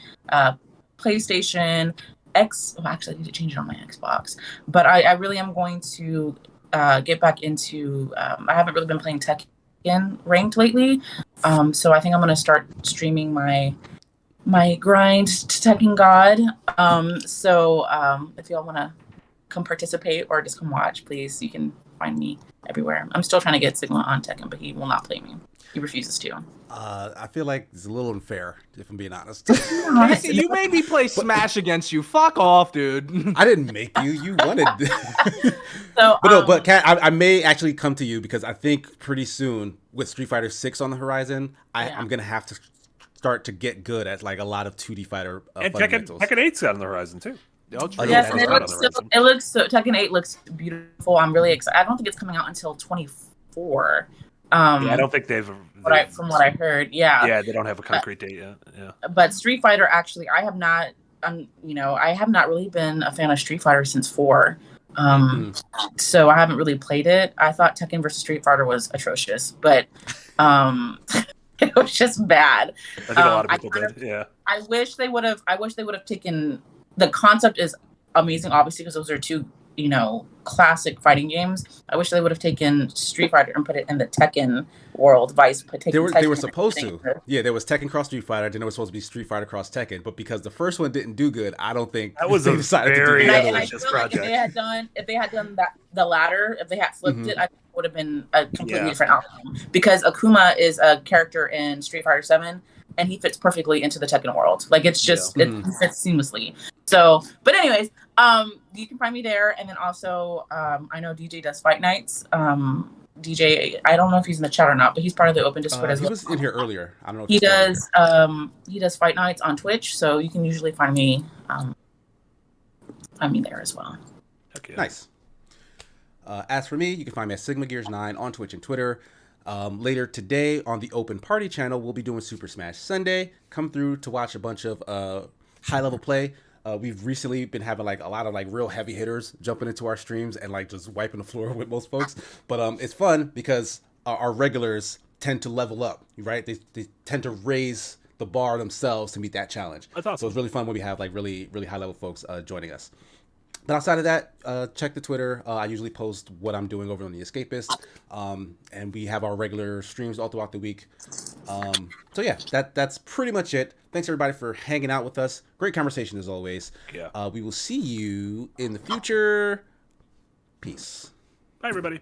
PlayStation, X. Oh, actually, I need to change it on my Xbox. But I really am going to get back into. I haven't really been playing Tekken ranked lately, so I think I'm gonna start streaming my grind to Tekken God. So if y'all wanna come participate or just come watch, please, you can find me everywhere. I'm still trying to get Sigma on Tekken, but he will not play me. He refuses to.
I feel like it's a little unfair, if I'm being honest.
You made me play Smash against you. Fuck off, dude.
I didn't make you. You wanted.
So,
but Kat, I may actually come to you because I think pretty soon with Street Fighter 6 on the horizon, I'm gonna have to start to get good at like a lot of 2D fighter
and
fundamentals.
Tekken 8's on the horizon too.
Yes, and it looks so. Tekken 8 looks beautiful. I'm really excited. I don't think it's coming out until 2024.
I don't think they've
from what I heard. Yeah,
they don't have a concrete date yet. Yeah,
but Street Fighter, actually, I have not. I have not really been a fan of Street Fighter since 4. So I haven't really played it. I thought Tekken versus Street Fighter was atrocious, but it was just bad.
I think a lot of people did. Yeah.
I wish they would have taken. The concept is amazing, obviously, because those are 2, classic fighting games. I wish they would have taken Street Fighter and put it in the Tekken world. They
were supposed to. Yeah, there was Tekken cross Street Fighter, then there was supposed to be Street Fighter cross Tekken. But because the first one didn't do good, I don't think
that was a very
ambitious project. If they had done that, the latter, if they had flipped it, I think it would have been a completely different outcome. Because Akuma is a character in Street Fighter 7, and he fits perfectly into the Tekken world. Like, it's just it fits seamlessly. So, but anyways, you can find me there, and then also I know DJ does fight nights. DJ, I don't know if he's in the chat or not, but he's part of the Open Discord as well.
He was in here earlier. I don't know if
he does fight nights on Twitch, so you can usually find me there as well.
Okay. Nice. As for me, you can find me at SigmaGears9 on Twitch and Twitter. Later today on the Open Party channel, we'll be doing Super Smash Sunday. Come through to watch a bunch of high-level play. We've recently been having like a lot of like real heavy hitters jumping into our streams and like just wiping the floor with most folks. But it's fun because our regulars tend to level up, right? They tend to raise the bar themselves to meet that challenge.
That's awesome.
So it's really fun when we have like really, really high-level folks joining us. But outside of that, check the Twitter. I usually post what I'm doing over on The Escapist. And we have our regular streams all throughout the week. So yeah, that's pretty much it. Thanks everybody for hanging out with us. Great conversation as always.
Yeah.
We will see you in the future. Peace.
Bye everybody.